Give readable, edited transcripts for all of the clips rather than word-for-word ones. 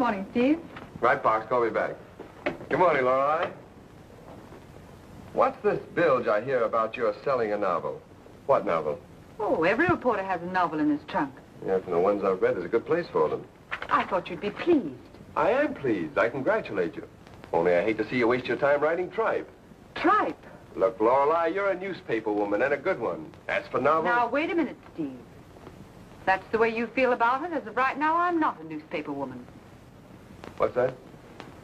morning, Steve. Right, Parks, call me back. Good morning, Lorelei. What's this bilge I hear about you're selling a novel? What novel? Oh, every reporter has a novel in his trunk. Yeah, from the ones I've read, there's a good place for them. I thought you'd be pleased. I am pleased. I congratulate you. Only I hate to see you waste your time writing tripe. Tripe? Look, Lorelei, you're a newspaper woman, and a good one. As for novels... Now, wait a minute, Steve. That's the way you feel about it. As of right now, I'm not a newspaper woman. What's that?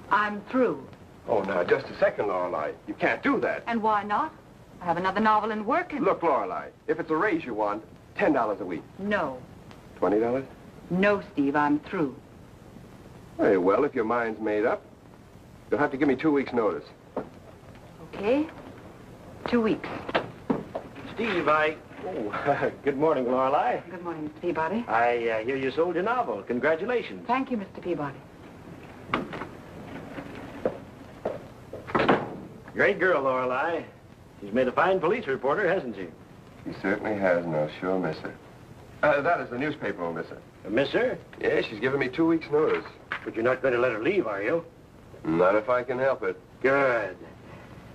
I'm through. Oh, now, just a second, Lorelei. You can't do that. And why not? I have another novel in work and... Look, Lorelei, if it's a raise you want, $10 a week. No. $20? No, Steve, I'm through. Very well, if your mind's made up. You'll have to give me 2 weeks' notice. Okay. 2 weeks. Steve, Oh, good morning, Lorelei. Good morning, Mr. Peabody. I hear you sold your novel. Congratulations. Thank you, Mr. Peabody. Great girl, Lorelei. She's made a fine police reporter, hasn't she? She certainly has, and I'll sure miss her. That is the newspaper will miss her. Miss her? Yeah, she's given me 2 weeks' notice. But you're not going to let her leave, are you? Not if I can help it. Good.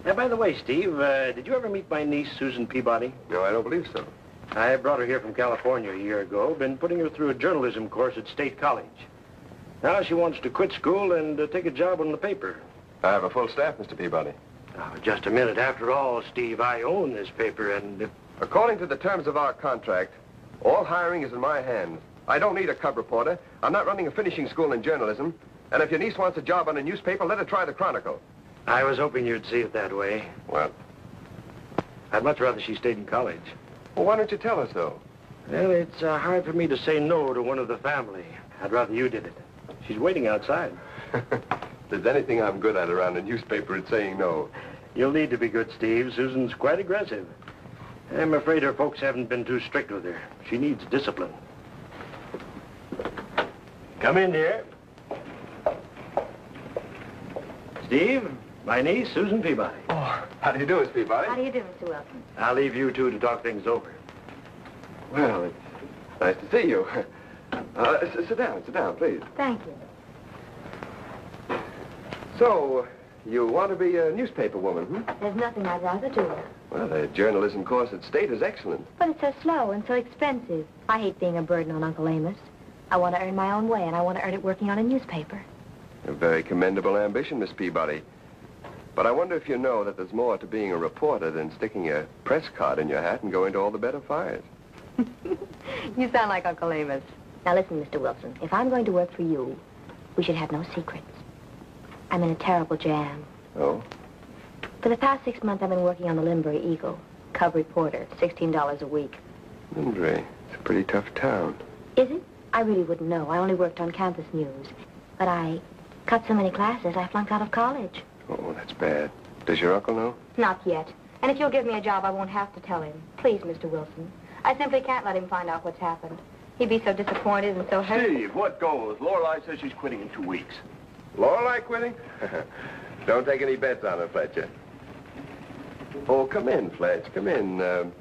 Now, by the way, Steve, did you ever meet my niece, Susan Peabody? No, I don't believe so. I brought her here from California a year ago. Been putting her through a journalism course at State College. Now she wants to quit school and take a job on the paper. I have a full staff, Mr. Peabody. Now, just a minute. After all, Steve, I own this paper, and... According to the terms of our contract, all hiring is in my hands. I don't need a cub reporter. I'm not running a finishing school in journalism. And if your niece wants a job on a newspaper, let her try the Chronicle. I was hoping you'd see it that way. What? I'd much rather she stayed in college. Well, why don't you tell her so? Well, it's hard for me to say no to one of the family. I'd rather you did it. She's waiting outside. If there's anything I'm good at around a newspaper, it's saying no. You'll need to be good, Steve. Susan's quite aggressive. I'm afraid her folks haven't been too strict with her. She needs discipline. Come in, dear. Steve, my niece, Susan Peabody. Oh, how do you do, Miss Peabody? How do you do, Mr. Wilson? I'll leave you two to talk things over. Well, it's nice to see you. Sit down, please. Thank you. So, you want to be a newspaper woman, hmm? There's nothing I'd rather do. Well, the journalism course at State is excellent. But it's so slow and so expensive. I hate being a burden on Uncle Amos. I want to earn my own way, and I want to earn it working on a newspaper. A very commendable ambition, Miss Peabody. But I wonder if you know that there's more to being a reporter than sticking a press card in your hat and going to all the better fires. You sound like Uncle Amos. Now listen, Mr. Wilson, if I'm going to work for you, we should have no secrets. I'm in a terrible jam. Oh? For the past 6 months, I've been working on the Limbury Eagle, cub reporter, $16 a week. Limbury, it's a pretty tough town. Is it? I really wouldn't know. I only worked on campus news. But I cut so many classes, I flunked out of college. Oh, that's bad. Does your uncle know? Not yet. And if you'll give me a job, I won't have to tell him. Please, Mr. Wilson. I simply can't let him find out what's happened. He'd be so disappointed and so hurt. Steve, what goes? Lorelei says she's quitting in 2 weeks. Lorelei quitting? Don't take any bets on her, Fletcher. Oh, come in, Fletch, come in.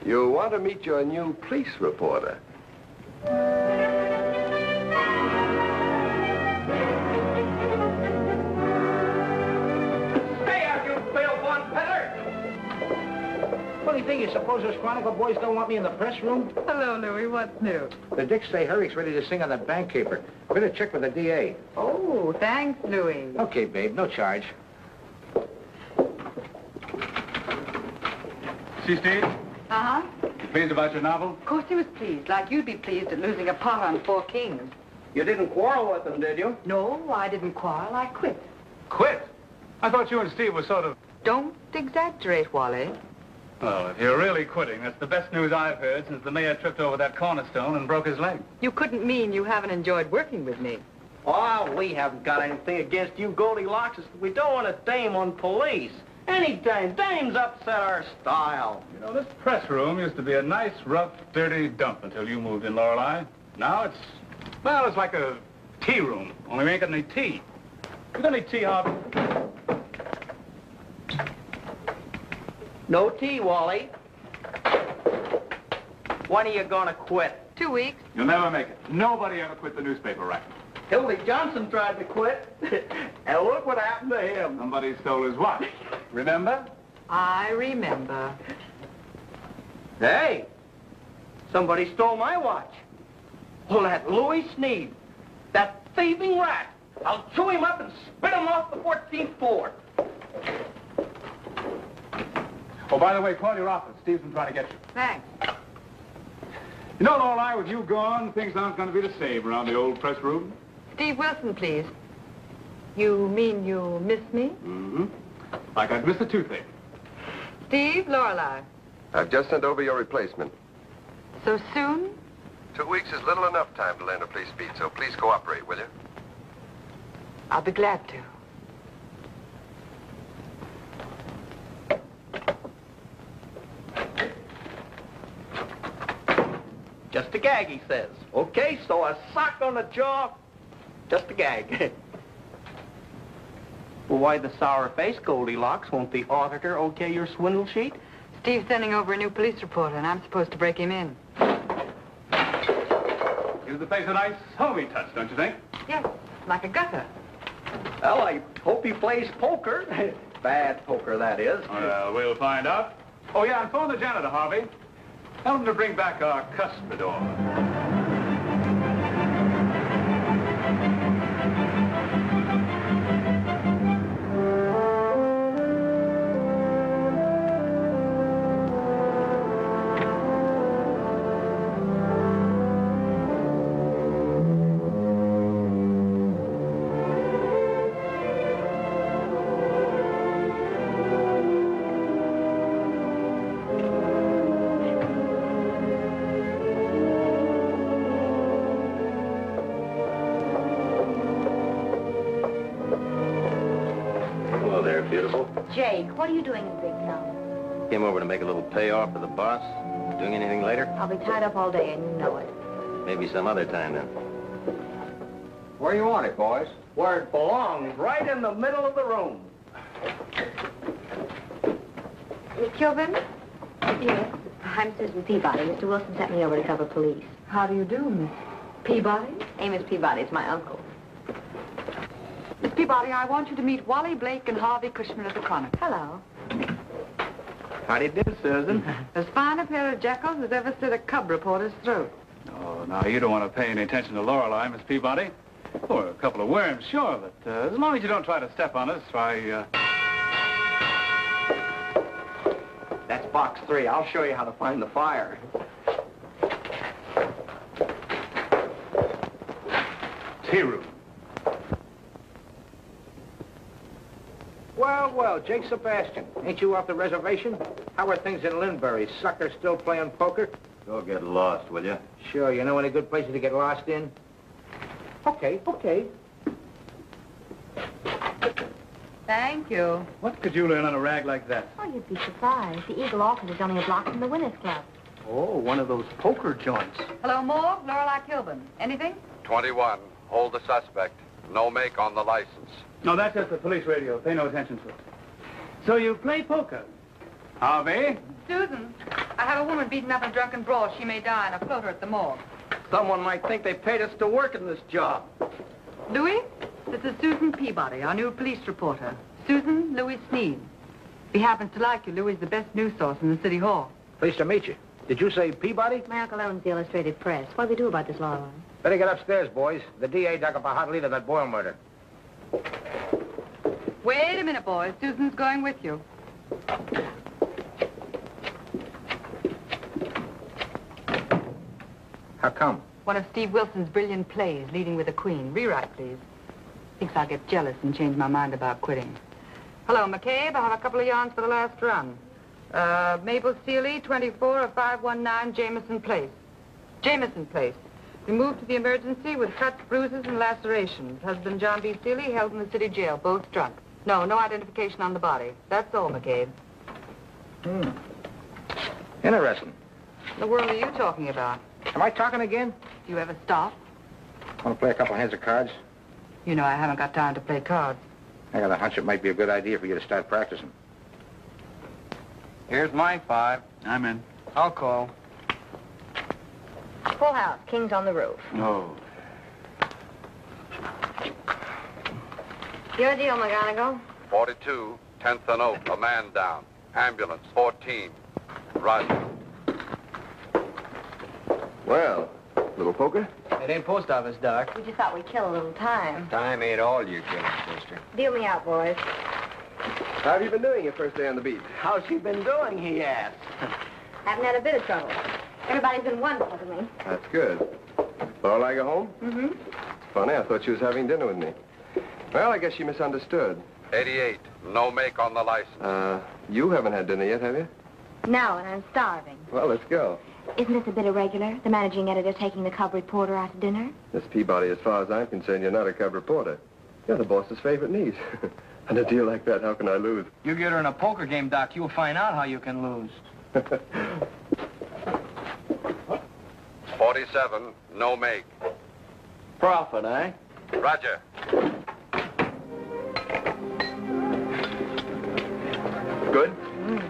You want to meet your new police reporter? Funny thing, you suppose those Chronicle boys don't want me in the press room? Hello, Louie. What's new? The Dicks say Herrick's ready to sing on the bank caper. Better check with the DA. Oh, thanks, Louie. Okay, babe, no charge. See, Steve? Uh-huh. You pleased about your novel? Of course he was pleased, like you'd be pleased at losing a pot on 4 kings. You didn't quarrel with them, did you? No, I didn't quarrel. I quit. Quit? I thought you and Steve were sort of... Don't exaggerate, Wally. Well, if you're really quitting, that's the best news I've heard since the mayor tripped over that cornerstone and broke his leg. You couldn't mean you haven't enjoyed working with me. Oh, we haven't got anything against you Goldilocks. We don't want a dame on police. Any dame. Dames upset our style. You know, this press room used to be a nice, rough, dirty dump until you moved in, Lorelei. Now it's, well, it's like a tea room, only we ain't got any tea. You got any tea, Harvey? No tea, Wally. When are you gonna quit? 2 weeks. You'll never make it. Nobody ever quit the newspaper racket. Hildy Johnson tried to quit. And look what happened to him. Somebody stole his watch. Remember? I remember. Hey, somebody stole my watch. Well, that Louis Sneed, that thieving rat. I'll chew him up and spit him off the 14th floor. Oh, by the way, call your office. Steve's been trying to get you. Thanks. You know, Lorelei, with you gone, things aren't going to be the same around the old press room. Steve Wilson, please. You mean you miss me? Mm-hmm. Like I've missed a toothache. Steve, Lorelei. I've just sent over your replacement. So soon? 2 weeks is little enough time to learn a police beat, so please cooperate, will you? I'll be glad to. Just a gag, he says. Okay, so a sock on the jaw. Just a gag. Well, why the sour face, Goldilocks? Won't the auditor okay your swindle sheet? Steve's sending over a new police reporter, and I'm supposed to break him in. Gives the place a nice homey touch, don't you think? Yes, like a gutter. Well, I hope he plays poker. Bad poker, that is. Well, we'll find out. Oh, yeah, and phone the janitor, Harvey. Tell him to bring back our cuspidor. Jake, what are you doing in Big Town? Came over to make a little payoff for the boss. Doing anything later? I'll be tied up all day, and you know it. Maybe some other time, then. Where you want it, boys? Where it belongs, right in the middle of the room. Miss Kilburn? Yes. I'm Susan Peabody. Mr. Wilson sent me over to cover police. How do you do, Miss Peabody? Amos Peabody is my uncle. Miss Peabody, I want you to meet Wally Blake and Harvey Cushman of the Chronicle. Hello. How do you do, Susan? As fine a pair of jackals as ever slit a cub reporter's throat. Oh, now, you don't want to pay any attention to Lorelei, Miss Peabody. Oh, a couple of worms, sure, but as long as you don't try to step on us, why, That's box 3. I'll show you how to find the fire. tea room. Well, well, Jake Sebastian. Ain't you off the reservation? How are things in Linbury? Sucker still playing poker? Go get lost, will you? Sure, you know any good places to get lost in? Okay, okay. Thank you. What could you learn on a rag like that? Oh, you'd be surprised. The Eagle office is only a block from the Winners Club. Oh, one of those poker joints. Hello, Morgue. Lorelei Kilburn. Anything? 21. Hold the suspect. No make on the license. No, that's just the police radio. Pay no attention to it. So you play poker? Harvey? Susan, I have a woman beaten up in a drunken brawl. She may die, and I float her at the morgue. Someone might think they paid us to work in this job. Louis, this is Susan Peabody, our new police reporter. Susan Louis Sneed. If he happens to like you, Louis is the best news source in the city hall. Pleased to meet you. Did you say Peabody? My uncle owns the Illustrated Press. What do we do about this, Lorelei? Better get upstairs, boys. The DA dug up a hot lead of that Boyle murder. Wait a minute, boys. Susan's going with you. How come? One of Steve Wilson's brilliant plays, Leading with a Queen. Rewrite, please. Thinks I'll get jealous and change my mind about quitting. Hello, McCabe. I have a couple of yarns for the last run. Mabel Seeley, 24 of 519 Jameson Place. Jameson Place. Removed to the emergency with cuts, bruises, and lacerations. Husband John B. Seeley held in the city jail, both drunk. No identification on the body. That's all, McCabe. Interesting. What the world are you talking about? Am I talking again? Do you ever stop? Want to play a couple hands of cards? You know I haven't got time to play cards. I got a hunch it might be a good idea for you to start practicing. Here's my 5. I'm in. I'll call. Full house. King's on the roof. No. Your deal, McGonagall. 42, 10th and Oak, a man down. Ambulance, 14. Roger. Well, little poker? It ain't post office, Doc. We just thought we'd kill a little time. Time ain't all you killing, sister. Deal me out, boys. How have you been doing your first day on the beat? How's she been doing, he asked. Haven't had a bit of trouble. Everybody's been wonderful to me. That's good. Laura like her home? Mm-hmm. It's funny, I thought she was having dinner with me. Well, I guess she misunderstood. 88, no make on the license. You haven't had dinner yet, have you? No, and I'm starving. Well, let's go. Isn't this a bit irregular, the managing editor taking the cub reporter out to dinner? Miss Peabody, as far as I'm concerned, you're not a cub reporter. You're the boss's favorite niece. And a deal like that, how can I lose? You get her in a poker game, Doc, you'll find out how you can lose. 47, no make. Profit, eh? Roger. Good?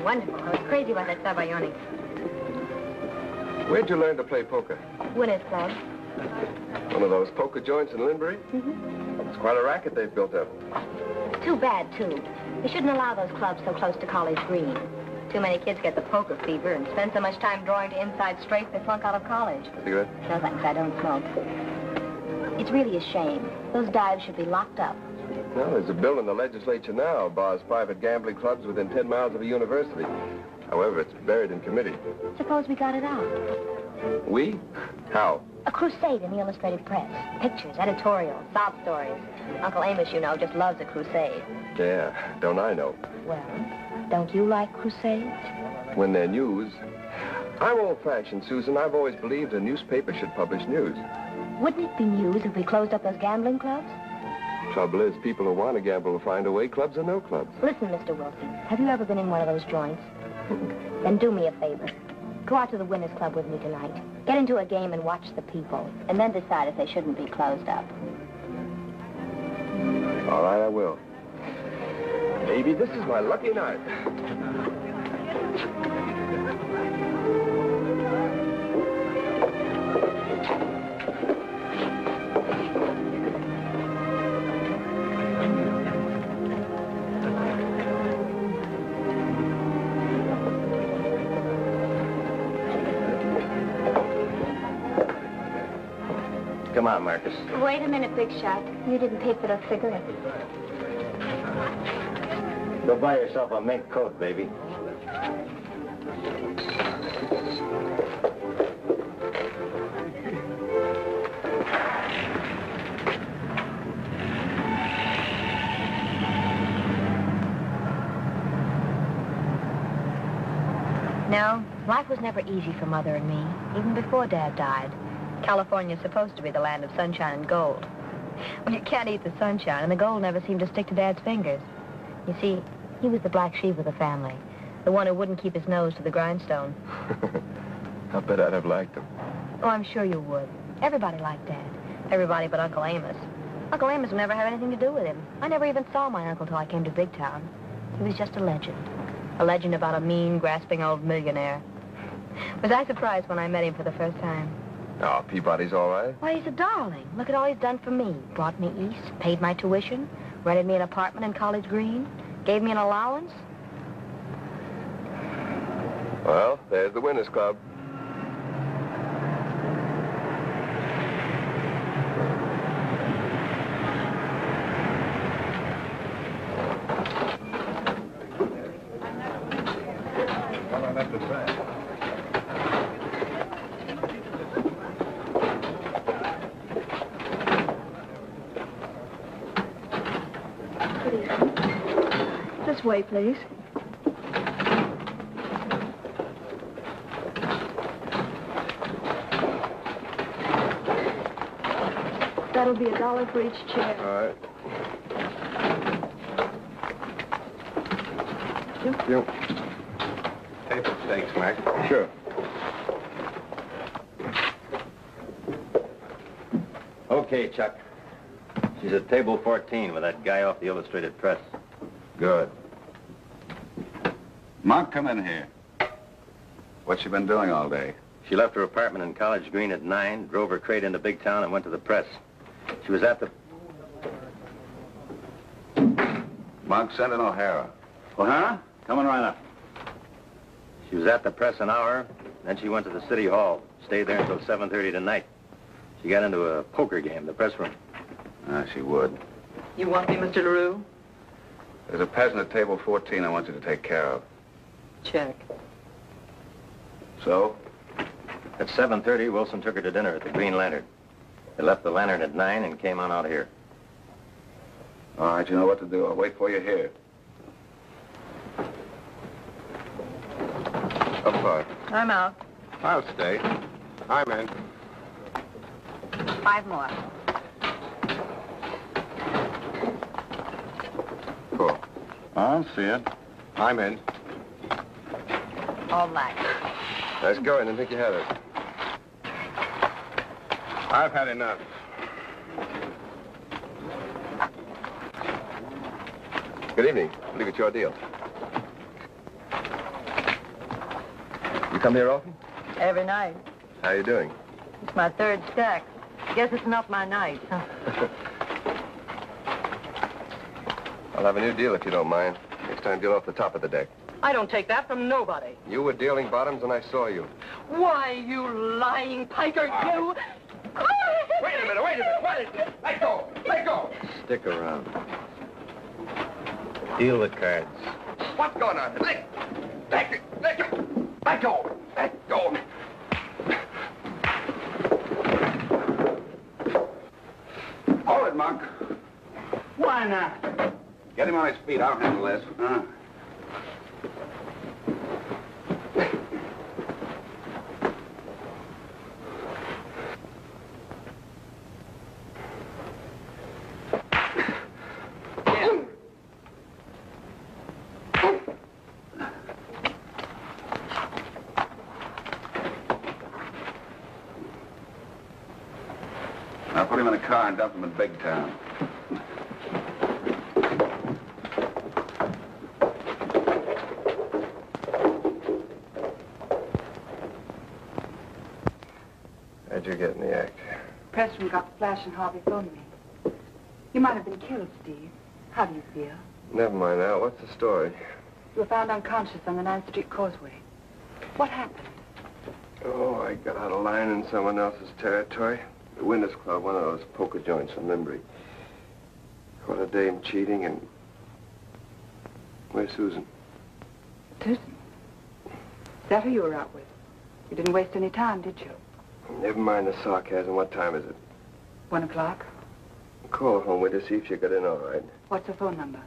Wonderful. I was crazy about that Sabayoni. Where'd you learn to play poker? Winners Club. One of those poker joints in Linbury? Mm-hmm. It's quite a racket they've built up. Too bad, too. They shouldn't allow those clubs so close to College Green. Too many kids get the poker fever and spend so much time drawing to inside straight they flunk out of college. Cigarette? No, thanks. I don't smoke. It's really a shame. Those dives should be locked up. Well, there's a bill in the legislature now bars private gambling clubs within 10 miles of a university. However, it's buried in committee. Suppose we got it out. We? How? A crusade in the illustrated press. Pictures, editorials, sob stories. Uncle Amos, you know, just loves a crusade. Yeah, don't I know? Well, don't you like crusades? When they're news. I'm old-fashioned, Susan. I've always believed a newspaper should publish news. Wouldn't it be news if we closed up those gambling clubs? Trouble is, people who want to gamble will find a way, clubs or no clubs. Listen, Mr. Wilson, have you ever been in one of those joints? Then do me a favor. Go out to the Winners Club with me tonight. Get into a game and watch the people, and then decide if they shouldn't be closed up. All right, I will. Maybe this is my lucky night. Come on, Marcus. Wait a minute, Big Shot. You didn't pay for those cigarettes. Go buy yourself a mink coat, baby. No, life was never easy for Mother and me, even before Dad died. California's supposed to be the land of sunshine and gold. Well, you can't eat the sunshine, and the gold never seemed to stick to Dad's fingers. You see, he was the black sheep of the family, the one who wouldn't keep his nose to the grindstone. I bet I'd have liked him. Oh, I'm sure you would. Everybody liked Dad. Everybody but Uncle Amos. Uncle Amos would never have anything to do with him. I never even saw my uncle till I came to Big Town. He was just a legend. A legend about a mean, grasping old millionaire. Was I surprised when I met him for the first time? Oh, Peabody's all right. Why, he's a darling. Look at all he's done for me. Brought me east, paid my tuition, rented me an apartment in College Green, gave me an allowance. Well, there's the Winners Club. This way, please. That'll be $1 for each chair. All right. Yep. Yep. Table stakes, Mark. Sure. Okay, Chuck. She's at table 14 with that guy off the Illustrated Press. Good. Monk, come in here. What's she been doing all day? She left her apartment in College Green at 9, drove her crate into Big Town, and went to the press. She was at the... Monk, send in O'Hara. O'Hara? Coming right up. She was at the press an hour, then she went to the city hall. Stayed there until 7:30 tonight. She got into a poker game, the press room. She would. You want me, Mr. LaRue? There's a peasant at table 14 I want you to take care of. Check. So? At 7:30, Wilson took her to dinner at the Green Lantern. They left the Lantern at 9 and came on out here. All right, you know what to do. I'll wait for you here. Up far. I'm out. I'll stay. I'm in. 5 more. Cool. I'll see it. I'm in. All black. Nice going. Didn't think you had it. I've had enough. Good evening. I believe it's your deal. You come here often? Every night. How you doing? It's my 3rd stack. Guess it's not my night. I'll have a new deal if you don't mind. Next time, deal off the top of the deck. I don't take that from nobody. You were dealing bottoms and I saw you. Why, you lying piker, you... Wait a minute, What is it? Let go! Let go! Stick around. Deal the cards. What's going on? Let go! Let go! Hold it, Monk. Why not? Get him on his feet. I'll handle this. Now put him in a car and dump him in Big Town. How'd you get in the act? Pressroom got the flash and Harvey phoned me. You might have been killed, Steve. How do you feel? Never mind now. What's the story? You were found unconscious on the 9th Street Causeway. What happened? Oh, I got out of line in someone else's territory. The Winners Club, one of those poker joints in Limbury. Caught a dame cheating and... Where's Susan? Susan? Is that who you were out with? You didn't waste any time, did you? Never mind the sarcasm. What time is it? 1 o'clock. Call her home with her, see if she got in all right. What's the phone number?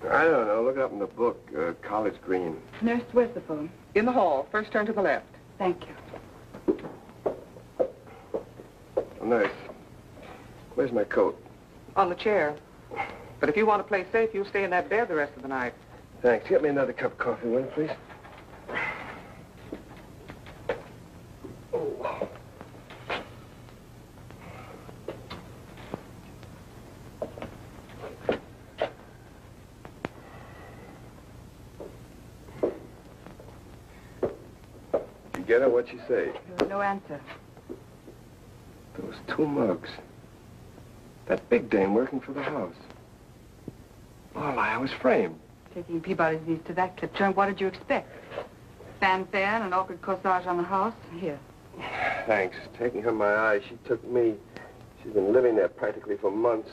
I don't know. Look it up in the book. College Green. Nurse, where's the phone? In the hall. First turn to the left. Thank you. Oh, nurse. Where's my coat? On the chair. But if you want to play safe, you'll stay in that bed the rest of the night. Thanks. Get me another cup of coffee, will you, please? Oh. You get her? What'd she say? There was no answer. Those 2 mugs. That big dame working for the house. Oh, I was framed. Taking Peabody's niece to that clip joint, what did you expect? Fanfare and an awkward corsage on the house? Here. Thanks. Taking her my eye, she took me. She's been living there practically for months.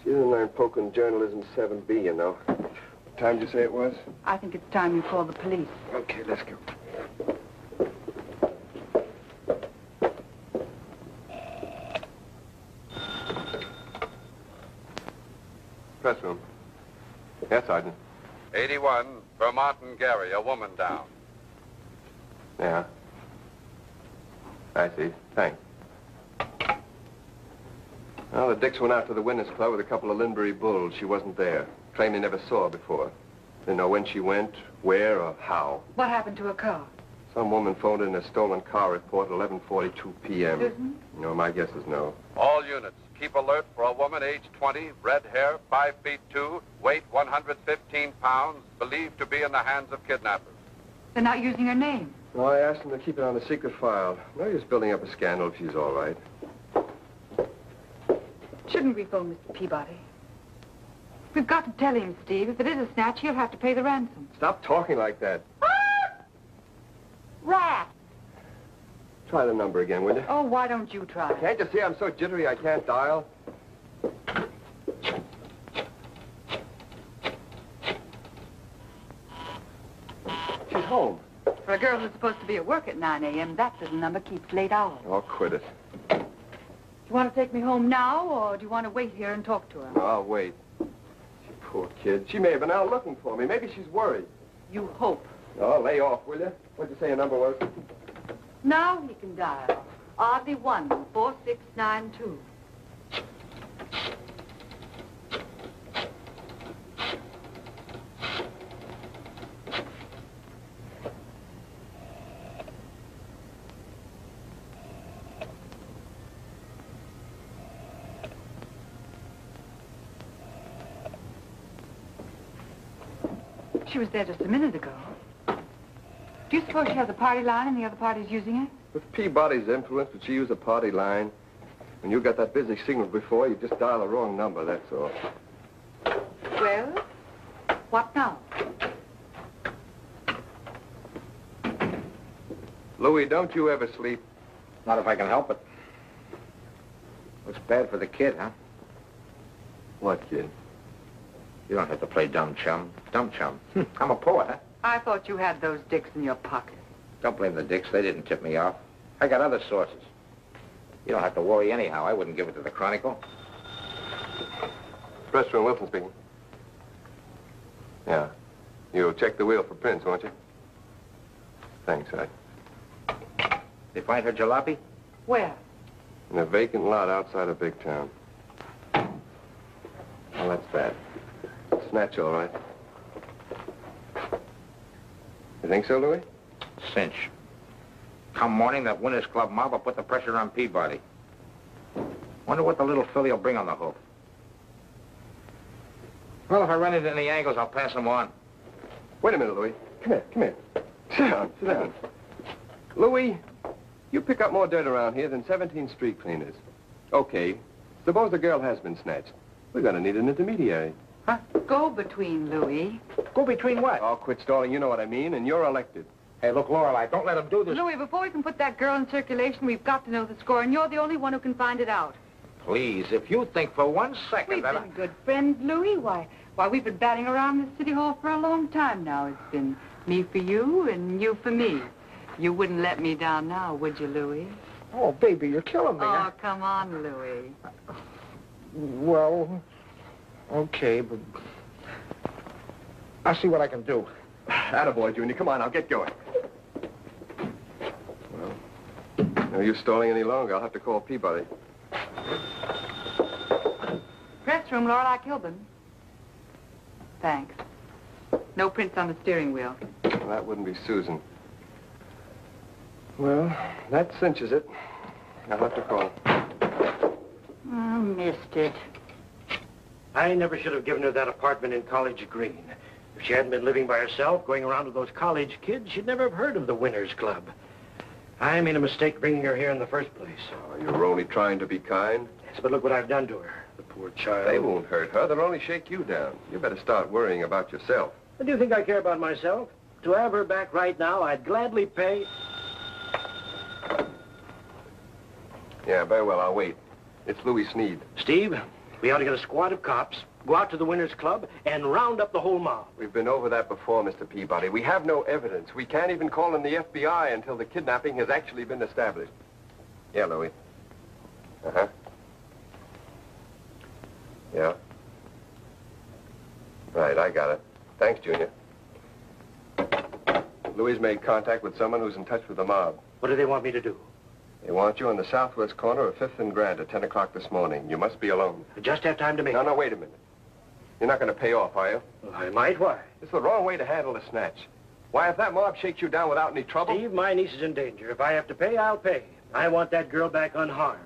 She didn't learn poker and journalism 7B, you know. What time did you say it was? I think it's time you call the police. Okay, let's go. Press room. Yes, Sergeant. 81, Vermont and Gary, a woman down. Yeah. I see. Thanks. Well, the Dicks went out to the Winners Club with a couple of Linbury bulls. She wasn't there. Claimed they never saw her before. Didn't know when she went, where, or how. What happened to her car? Some woman phoned in a stolen car report at 11:42 p.m. Susan? No, my guess is no. All units, keep alert for a woman aged 20, red hair, 5 feet 2, weight 115 pounds, believed to be in the hands of kidnappers. They're not using her name. No, I asked them to keep it on a secret file. No use building up a scandal if she's all right. Shouldn't we phone Mr. Peabody? We've got to tell him, Steve. If it is a snatch, he'll have to pay the ransom. Stop talking like that. Rat! Try the number again, will you? Oh, why don't you try? Can't you see I'm so jittery I can't dial? She's home. For a girl who's supposed to be at work at 9 a.m., that little number keeps late hours. Oh, quit it. Do you want to take me home now, or do you want to wait here and talk to her? No, I'll wait. Poor kid. She may have been out looking for me. Maybe she's worried. You hope. Oh, lay off, will you? What'd you say your number was? Now he can dial. Oddly 14692. She was there just a minute ago. Do you suppose she has a party line and the other party's using it? With Peabody's influence, would she use a party line? When you got that busy signal before, you just dial the wrong number, that's all. Well, what now? Louis, don't you ever sleep? Not if I can help it. Looks bad for the kid, huh? What, kid? You don't have to play dumb chum. Dumb chum. I'm a poet, huh? I thought you had those dicks in your pocket. Don't blame the dicks. They didn't tip me off. I got other sources. You don't have to worry anyhow. I wouldn't give it to the Chronicle. Press room, Wilson speaking. Yeah. You'll check the wheel for prints, won't you? Thanks, Ed. They find her jalopy? Where? In a vacant lot outside of big town. Well, that's bad. Snatch, all right. You think so, Louis? Cinch. Come morning, that Winners Club mob will put the pressure on Peabody. Wonder what the little filly will bring on the hook. Well, if I run into any angles, I'll pass them on. Wait a minute, Louis. Come here, come here. Sit down, sit down. Louis, you pick up more dirt around here than 17 street cleaners. Okay, suppose the girl has been snatched. We're gonna need an intermediary. Huh? Go between, Louis. Go between what? Oh, quit stalling, you know what I mean, and you're elected. Hey, look, Lorelei, don't let him do this. Louis, before we can put that girl in circulation, we've got to know the score, and you're the only one who can find it out. Please, if you think for 1 second We've that been good friends, Louis. Why, we've been batting around this city hall for a long time now. It's been me for you and you for me. You wouldn't let me down now, would you, Louis? Oh, baby, you're killing me. Oh, come on, Louis. Well, okay, but I'll see what I can do. Attaboy, Junior. Come on, I'll get going. Well, no use stalling any longer. I'll have to call Peabody. Press room, Lorelei Kilburn. Thanks. No prints on the steering wheel. Well, that wouldn't be Susan. Well, that cinches it. I'll have to call. Oh, missed it. I never should have given her that apartment in College Green. If she hadn't been living by herself, going around with those college kids, she'd never have heard of the Winners Club. I made a mistake bringing her here in the first place. Oh, you were only trying to be kind. Yes, but look what I've done to her. The poor child. They won't hurt her. They'll only shake you down. You better start worrying about yourself. But do you think I care about myself? To have her back right now, I'd gladly pay... Yeah, very well. I'll wait. It's Louis Sneed. Steve, we ought to get a squad of cops, go out to the Winners Club, and round up the whole mob. We've been over that before, Mr. Peabody. We have no evidence. We can't even call in the FBI until the kidnapping has actually been established. Yeah, Louis. Uh-huh. Yeah. Right, I got it. Thanks, Junior. Louis made contact with someone who's in touch with the mob. What do they want me to do? They want you on the southwest corner of 5th and Grand at 10 o'clock this morning. You must be alone. I just have time to make... No, wait a minute. You're not going to pay off, are you? Well, I might. Why? It's the wrong way to handle a snatch. Why, if that mob shakes you down without any trouble... Steve, my niece is in danger. If I have to pay, I'll pay. I want that girl back unharmed.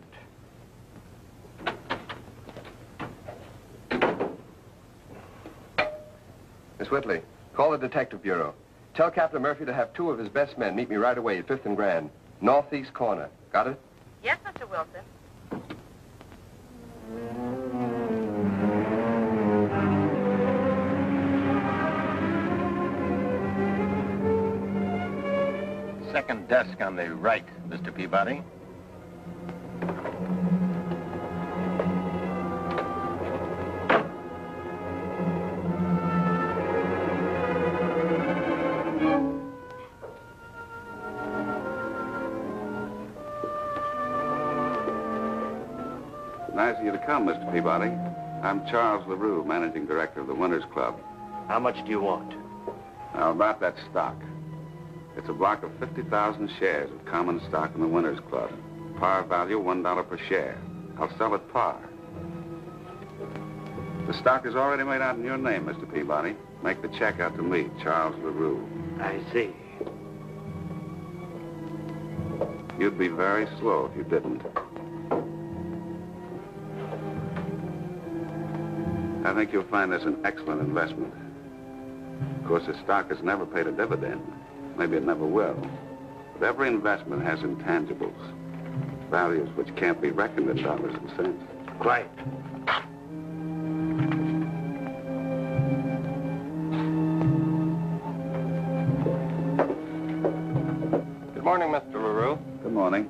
Miss Whitley, call the Detective Bureau. Tell Captain Murphy to have 2 of his best men meet me right away at 5th and Grand. Northeast corner. Got it? Yes, Mr. Wilson. second desk on the right, Mr. Peabody. Nice of you to come, Mr. Peabody. I'm Charles LaRue, managing director of the Winners Club. How much do you want? Now, about that stock. It's a block of 50,000 shares of common stock in the Winners Club. Par value, $1 per share. I'll sell at par. The stock is already made out in your name, Mr. Peabody. Make the check out to me, Charles LaRue. I see. You'd be very slow if you didn't. I think you'll find this an excellent investment. Of course, the stock has never paid a dividend. Maybe it never will. But every investment has intangibles, values which can't be reckoned in dollars and cents. Quiet. Good morning, Mr. LaRue. Good morning.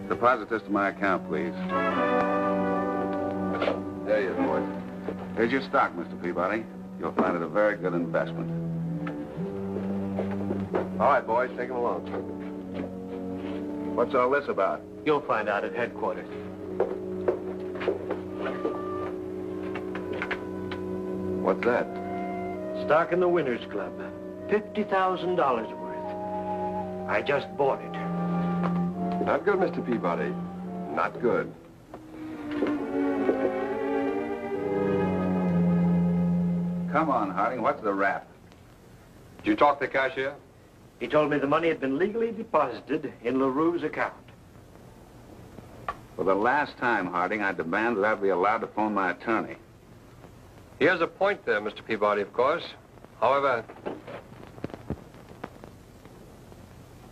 Deposit this to my account, please. There you are, boys. Here's your stock, Mr. Peabody. You'll find it a very good investment. All right, boys, take him along. What's all this about? You'll find out at headquarters. What's that? Stock in the Winners Club. $50,000 worth. I just bought it. Not good, Mr. Peabody. Not good. Come on, Harding. What's the rap? Did you talk to the cashier? He told me the money had been legally deposited in LaRue's account. For the last time, Harding, I demand that I be allowed to phone my attorney. He has a point there, Mr. Peabody, of course. However,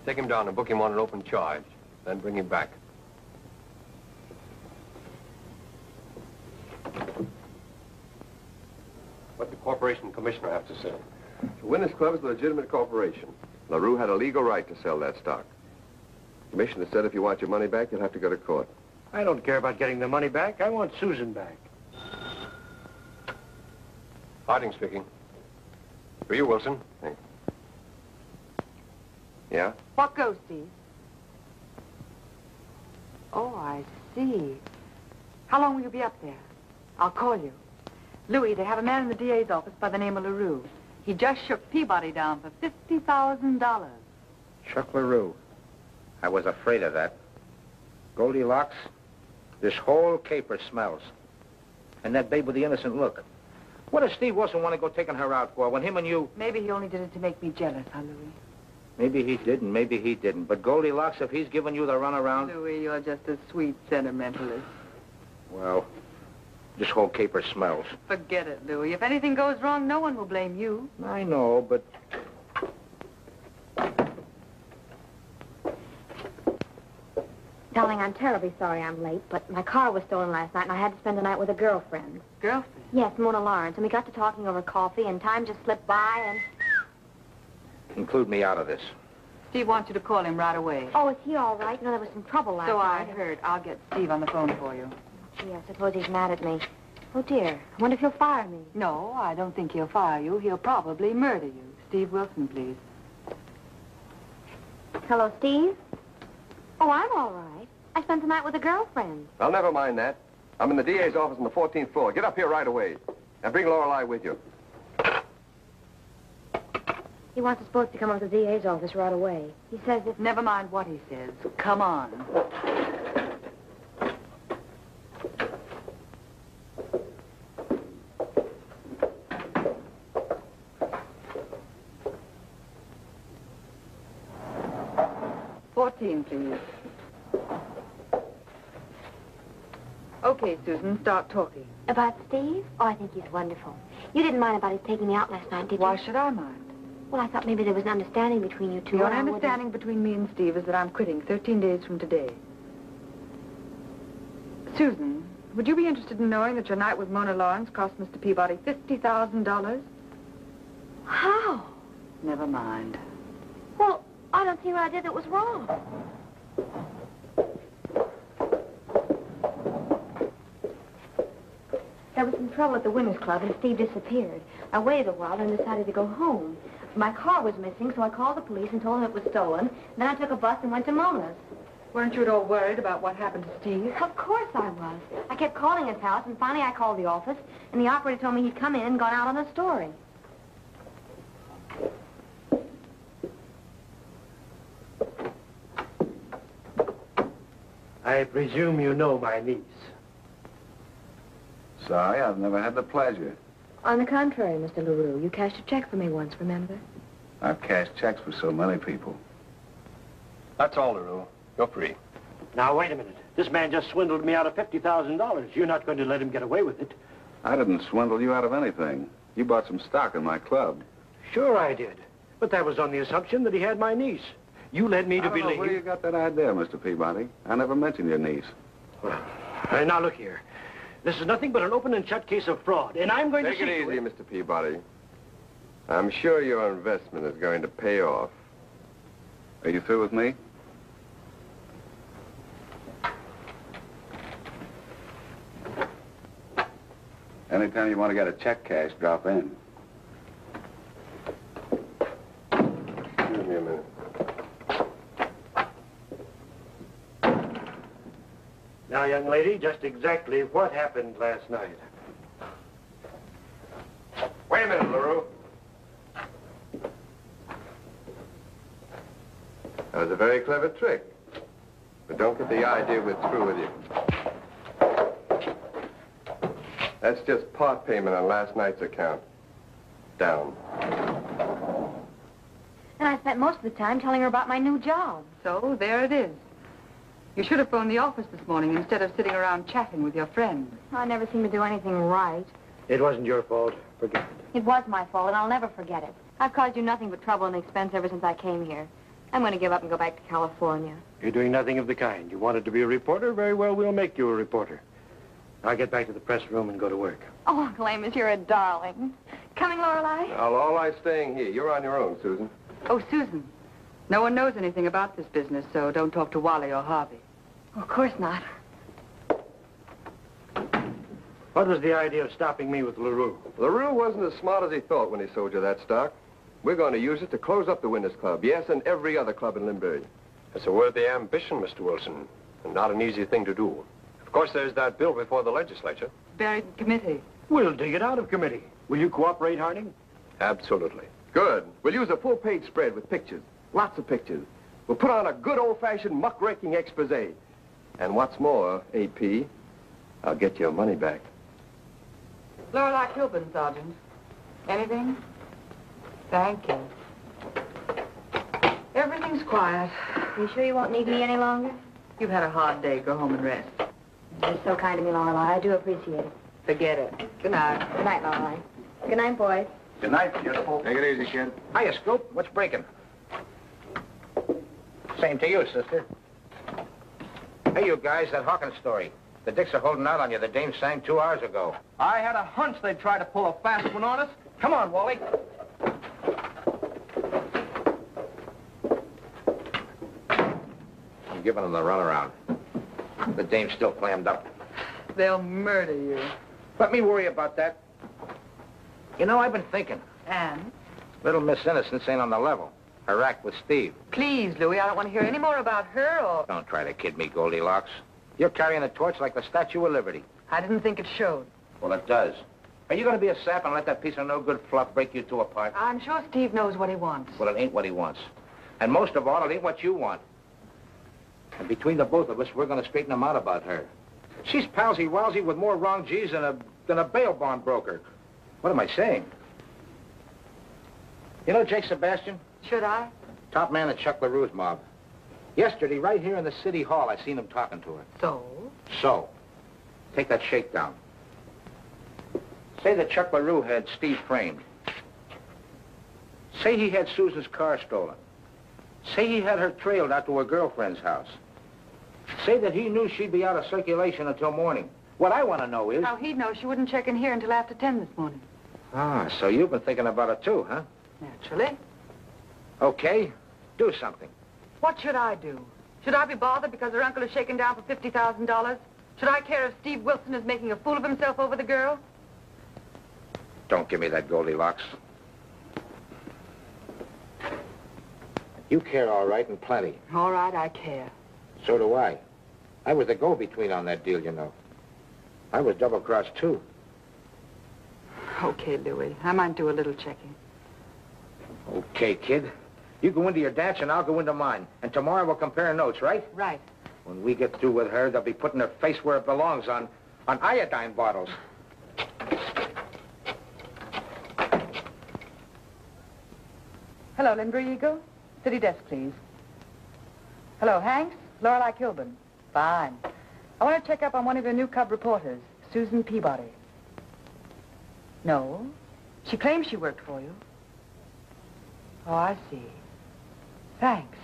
take him down and book him on an open charge. Then bring him back. What the corporation commissioner have to say? The Winners Club is a legitimate corporation. LaRue had a legal right to sell that stock. The commissioner said if you want your money back, you'll have to go to court. I don't care about getting the money back. I want Susan back. Harding speaking. For you, Wilson. Thanks. Yeah? What goes, Steve? Oh, I see. How long will you be up there? I'll call you. Louis, they have a man in the DA's office by the name of LaRue. He just shook Peabody down for $50,000. Chuck LaRue. I was afraid of that. Goldilocks, this whole caper smells. And that babe with the innocent look. What does Steve Wilson want to go taking her out for when him and you... Maybe he only did it to make me jealous, huh, Louis? Maybe he did and maybe he didn't. But Goldilocks, if he's giving you the runaround... Louis, you're just a sweet sentimentalist. Well, this whole caper smells. Forget it, Louis. If anything goes wrong, no one will blame you. I know, but... Darling, I'm terribly sorry I'm late, but my car was stolen last night and I had to spend the night with a girlfriend. Girlfriend? Yes, Mona Lawrence, and we got to talking over coffee and time just slipped by and... Include me out of this. Steve wants you to call him right away. Oh, is he all right? You know, there was some trouble last So I night. heard. I'll get Steve on the phone for you. Gee, I suppose he's mad at me. Oh, dear. I wonder if he'll fire me. No, I don't think he'll fire you. He'll probably murder you. Steve Wilson, please. Hello, Steve? Oh, I'm all right. I spent the night with a girlfriend. Well, never mind that. I'm in the DA's office on the 14th floor. Get up here right away. And bring Lorelei with you. He wants us both to come up to the DA's office right away. He says if... Never mind what he says. Come on. $14, please. Okay, Susan, start talking. About Steve? Oh, I think he's wonderful. You didn't mind about his taking me out last night, did you? Why should I mind? Well, I thought maybe there was an understanding between you two. The and I only wouldn't- understanding between me and Steve is that I'm quitting 13 days from today. Susan, would you be interested in knowing that your night with Mona Lawrence cost Mr. Peabody $50,000? How? Never mind. Well, I don't see what I did that was wrong. There was some trouble at the Winners Club, and Steve disappeared. I waited a while, then decided to go home. My car was missing, so I called the police and told them it was stolen. Then I took a bus and went to Mona's. Weren't you at all worried about what happened to Steve? Of course I was. I kept calling his house, and finally I called the office, and the operator told me he'd come in and gone out on a story. I presume you know my niece. Sorry, I've never had the pleasure. On the contrary, Mr. LaRue, you cashed a check for me once, remember? I've cashed checks for so many people. That's all, LaRue. You're free. Now, wait a minute. This man just swindled me out of $50,000. You're not going to let him get away with it. I didn't swindle you out of anything. You bought some stock in my club. Sure I did. But that was on the assumption that he had my niece. You led me to I don't know believe... where you got that idea, Mr. Peabody. I never mentioned your niece. Well, now look here. This is nothing but an open and shut case of fraud, and I'm going to Take see it to easy, Mr. Peabody. I'm sure your investment is going to pay off. Are you through with me? Anytime you want to get a check cashed, drop in. Excuse me a minute. Now, young lady, just exactly what happened last night? Wait a minute, LaRue. That was a very clever trick. But don't get the idea we're through with you. That's just part payment on last night's account. Down. And I spent most of the time telling her about my new job. So, there it is. You should have phoned the office this morning instead of sitting around chatting with your friends. I never seem to do anything right. It wasn't your fault. Forget it. It was my fault, and I'll never forget it. I've caused you nothing but trouble and expense ever since I came here. I'm going to give up and go back to California. You're doing nothing of the kind. You wanted to be a reporter? Very well, we'll make you a reporter. I'll get back to the press room and go to work. Oh, Uncle Amos, you're a darling. Coming, Lorelei? All I'm staying here. You're on your own, Susan. Oh, Susan, no one knows anything about this business, so don't talk to Wally or Harvey. Of course not. What was the idea of stopping me with LaRue? LaRue wasn't as smart as he thought when he sold you that stock. We're going to use it to close up the Winners Club. Yes, and every other club in Limbury. It's a worthy ambition, Mr. Wilson, and not an easy thing to do. Of course, there's that bill before the legislature. Buried in committee. We'll dig it out of committee. Will you cooperate, Harding? Absolutely. Good. We'll use a full-page spread with pictures. Lots of pictures. We'll put on a good old-fashioned muckraking expose. And what's more, AP, I'll get your money back. Lorelei Kilburn, Sergeant. Anything? Thank you. Everything's quiet. You sure you won't need me any longer? You've had a hard day. Go home and rest. You're so kind to me, Lorelei. I do appreciate it. Forget it. Good night. Good night, Lorelei. Good night, boys. Good night, beautiful. Take it easy, kid. Hiya, Scoop. What's breaking? Same to you, sister. Hey, you guys, that Hawkins story. The dicks are holding out on you. The dame sang 2 hours ago. I had a hunch they'd try to pull a fast one on us. Come on, Wally. I'm giving them the runaround. The dame's still clammed up. They'll murder you. Let me worry about that. You know, I've been thinking. And? Little Miss Innocence ain't on the level. Her act with Steve. Please, Louis, I don't want to hear any more about her or... Don't try to kid me, Goldilocks. You're carrying the torch like the Statue of Liberty. I didn't think it showed. Well, it does. Are you going to be a sap and let that piece of no-good fluff break you two apart? I'm sure Steve knows what he wants. Well, it ain't what he wants. And most of all, it ain't what you want. And between the both of us, we're going to straighten him out about her. She's palsy-walsy with more wrong G's than a bail bond broker. What am I saying? You know Jake Sebastian? Should I? Top man at Chuck LaRue's mob. Yesterday, right here in the city hall, I seen him talking to her. So, take that shakedown. Say that Chuck LaRue had Steve framed. Say he had Susan's car stolen. Say he had her trailed out to her girlfriend's house. Say that he knew she'd be out of circulation until morning. What I want to know is... How he'd know she wouldn't check in here until after 10 this morning. Ah, so you've been thinking about it too, huh? Naturally. Okay, do something. What should I do? Should I be bothered because her uncle is shaken down for $50,000? Should I care if Steve Wilson is making a fool of himself over the girl? Don't give me that Goldilocks. You care all right and plenty. All right, I care. So do I. I was the go-between on that deal, you know. I was double-crossed, too. Okay, Louis. I might do a little checking. Okay, kid. You go into your dance and I'll go into mine. And tomorrow we'll compare notes, right? Right. When we get through with her, they'll be putting her face where it belongs on iodine bottles. Hello, Lindbury Eagle. City desk, please. Hello, Hanks. Lorelei Kilburn. Fine. I want to check up on one of your new cub reporters, Susan Peabody. No. She claims she worked for you. Oh, I see. Thanks.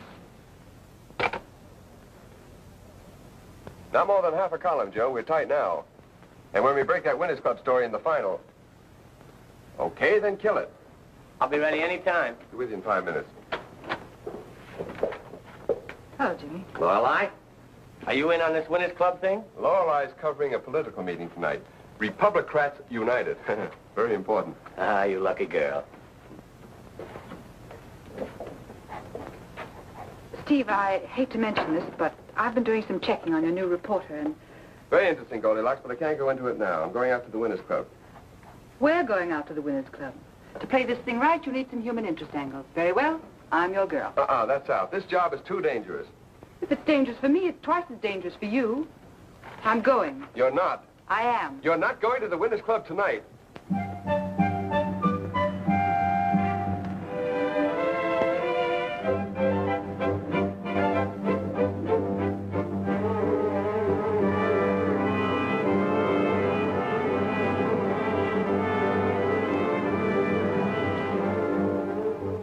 Not more than half a column, Joe. We're tight now. And when we break that Winners Club story in the final... Okay, then kill it. I'll be ready any time. Be with you in 5 minutes. Hello, Jimmy. Lorelei, are you in on this Winners Club thing? Lorelei's covering a political meeting tonight. Republicrats United. Very important. Ah, you lucky girl. Steve, I hate to mention this, but I've been doing some checking on your new reporter, and... Very interesting, Goldilocks, but I can't go into it now. I'm going out to the Winners Club. We're going out to the Winners Club. To play this thing right, you need some human interest angles. Very well. I'm your girl. That's out. This job is too dangerous. If it's dangerous for me, it's twice as dangerous for you. I'm going. You're not. I am. You're not going to the Winners Club tonight.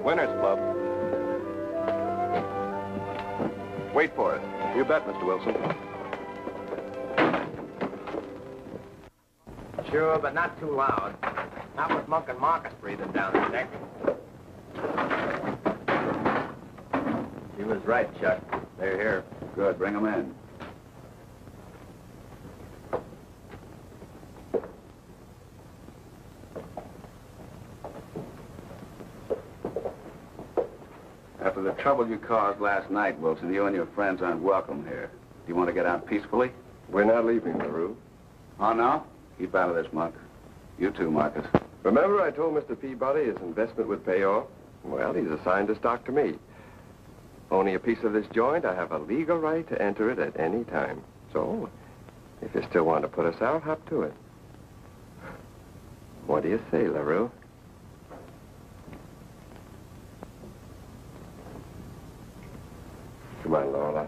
Winners Club. Wait for it. You bet, Mr. Wilson. Sure, but not too loud. Not with Monk and Marcus breathing down his neck. She was right, Chuck. They're here. Good, bring them in. After the trouble you caused last night, Wilson, you and your friends aren't welcome here. Do you want to get out peacefully? We're not leaving, LaRue. Oh, no? Keep out of this, Monk. You too, Marcus. Remember I told Mr. Peabody his investment would pay off? Well, he's assigned the stock to me. Owning a piece of this joint, I have a legal right to enter it at any time. So, if you still want to put us out, hop to it. What do you say, LaRue? Come on, Lorelei.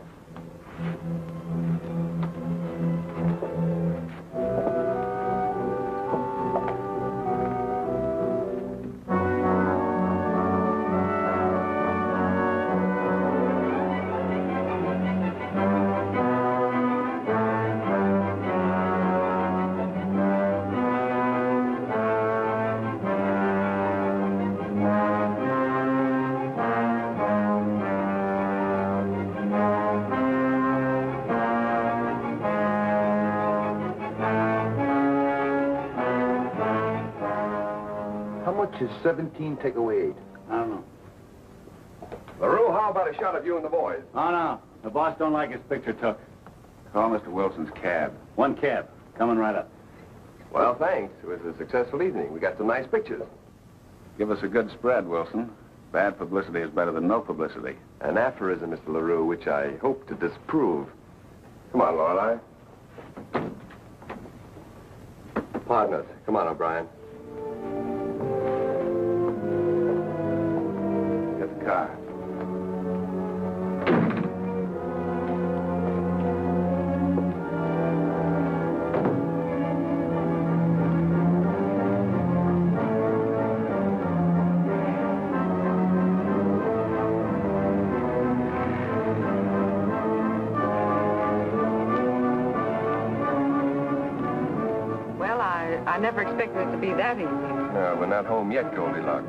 How much is 17 take away 8? I don't know. LaRue, how about a shot of you and the boys? Oh, no. The boss don't like his picture took. Call Mr. Wilson's cab. One cab. Coming right up. Well, thanks. It was a successful evening. We got some nice pictures. Give us a good spread, Wilson. Bad publicity is better than no publicity. An aphorism, Mr. LaRue, which I hope to disprove. Come on, Lorelei. Partners. Come on, O'Brien. Get the car. I never expected it to be that easy. No, we're not home yet, Goldilocks.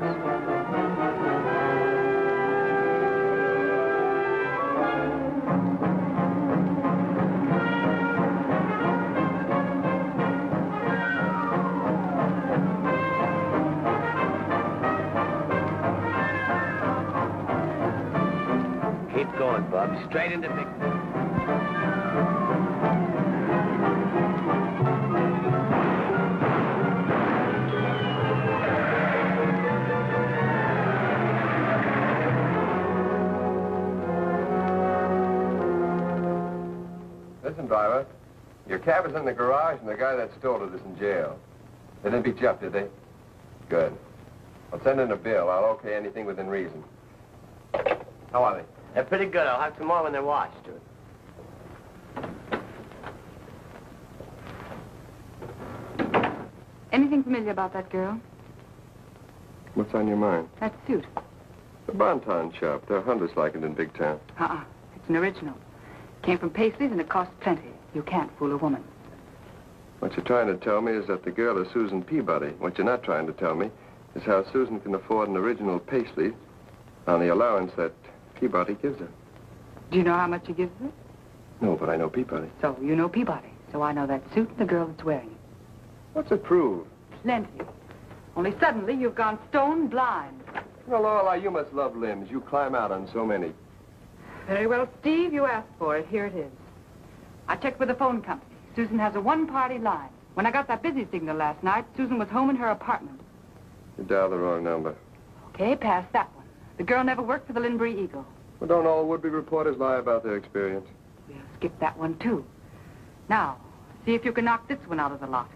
Keep going, Bob. Straight into Big... Listen, driver. Your cab is in the garage, and the guy that stole it is in jail. They didn't beat you up, did they? Good. I'll send in a bill. I'll okay anything within reason. How are they? They're pretty good. I'll have some more when they're washed. Anything familiar about that girl? What's on your mind? That suit. The Bonton shop. There are hundreds like it in big town. It's an original. Came from Paisley's and it costs plenty. You can't fool a woman. What you're trying to tell me is that the girl is Susan Peabody. What you're not trying to tell me is how Susan can afford an original Paisley on the allowance that Peabody gives her. Do you know how much he gives her? No, but I know Peabody. So you know Peabody. So I know that suit and the girl that's wearing it. What's it prove? Plenty. Only suddenly you've gone stone blind. Well, Lorelei, you must love limbs. You climb out on so many. Very well, Steve, you asked for it. Here it is. I checked with the phone company. Susan has a one-party line. When I got that busy signal last night, Susan was home in her apartment. You dialed the wrong number. Okay, pass that one. The girl never worked for the Linbury Eagle. Well, don't all would-be reporters lie about their experience? We'll skip that one, too. Now, see if you can knock this one out of the lot.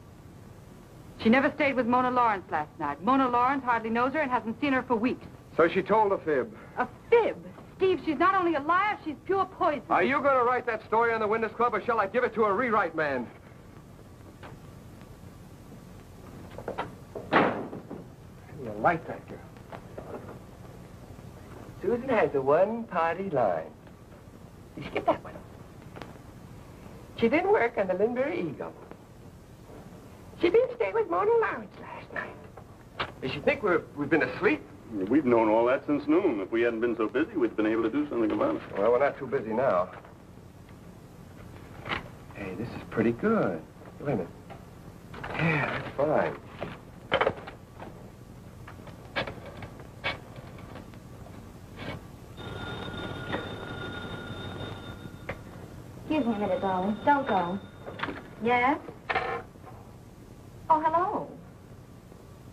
She never stayed with Mona Lawrence last night. Mona Lawrence hardly knows her and hasn't seen her for weeks. So she told a fib. A fib? Steve, she's not only a liar, she's pure poison. Are you going to write that story on the Windows Club, or shall I give it to a rewrite man? You like that girl. Susan has a one-party line. You skip that one. She didn't work on the Linbury Eagle. She didn't stay with Mona Lawrence last night. Does she think we've been asleep? We've known all that since noon. If we hadn't been so busy, we'd been able to do something about it. Well, we're not too busy now. Hey, this is pretty good. Wait a minute. Yeah, that's fine. Excuse me a minute, darling. Don't go. Yes? Oh, hello.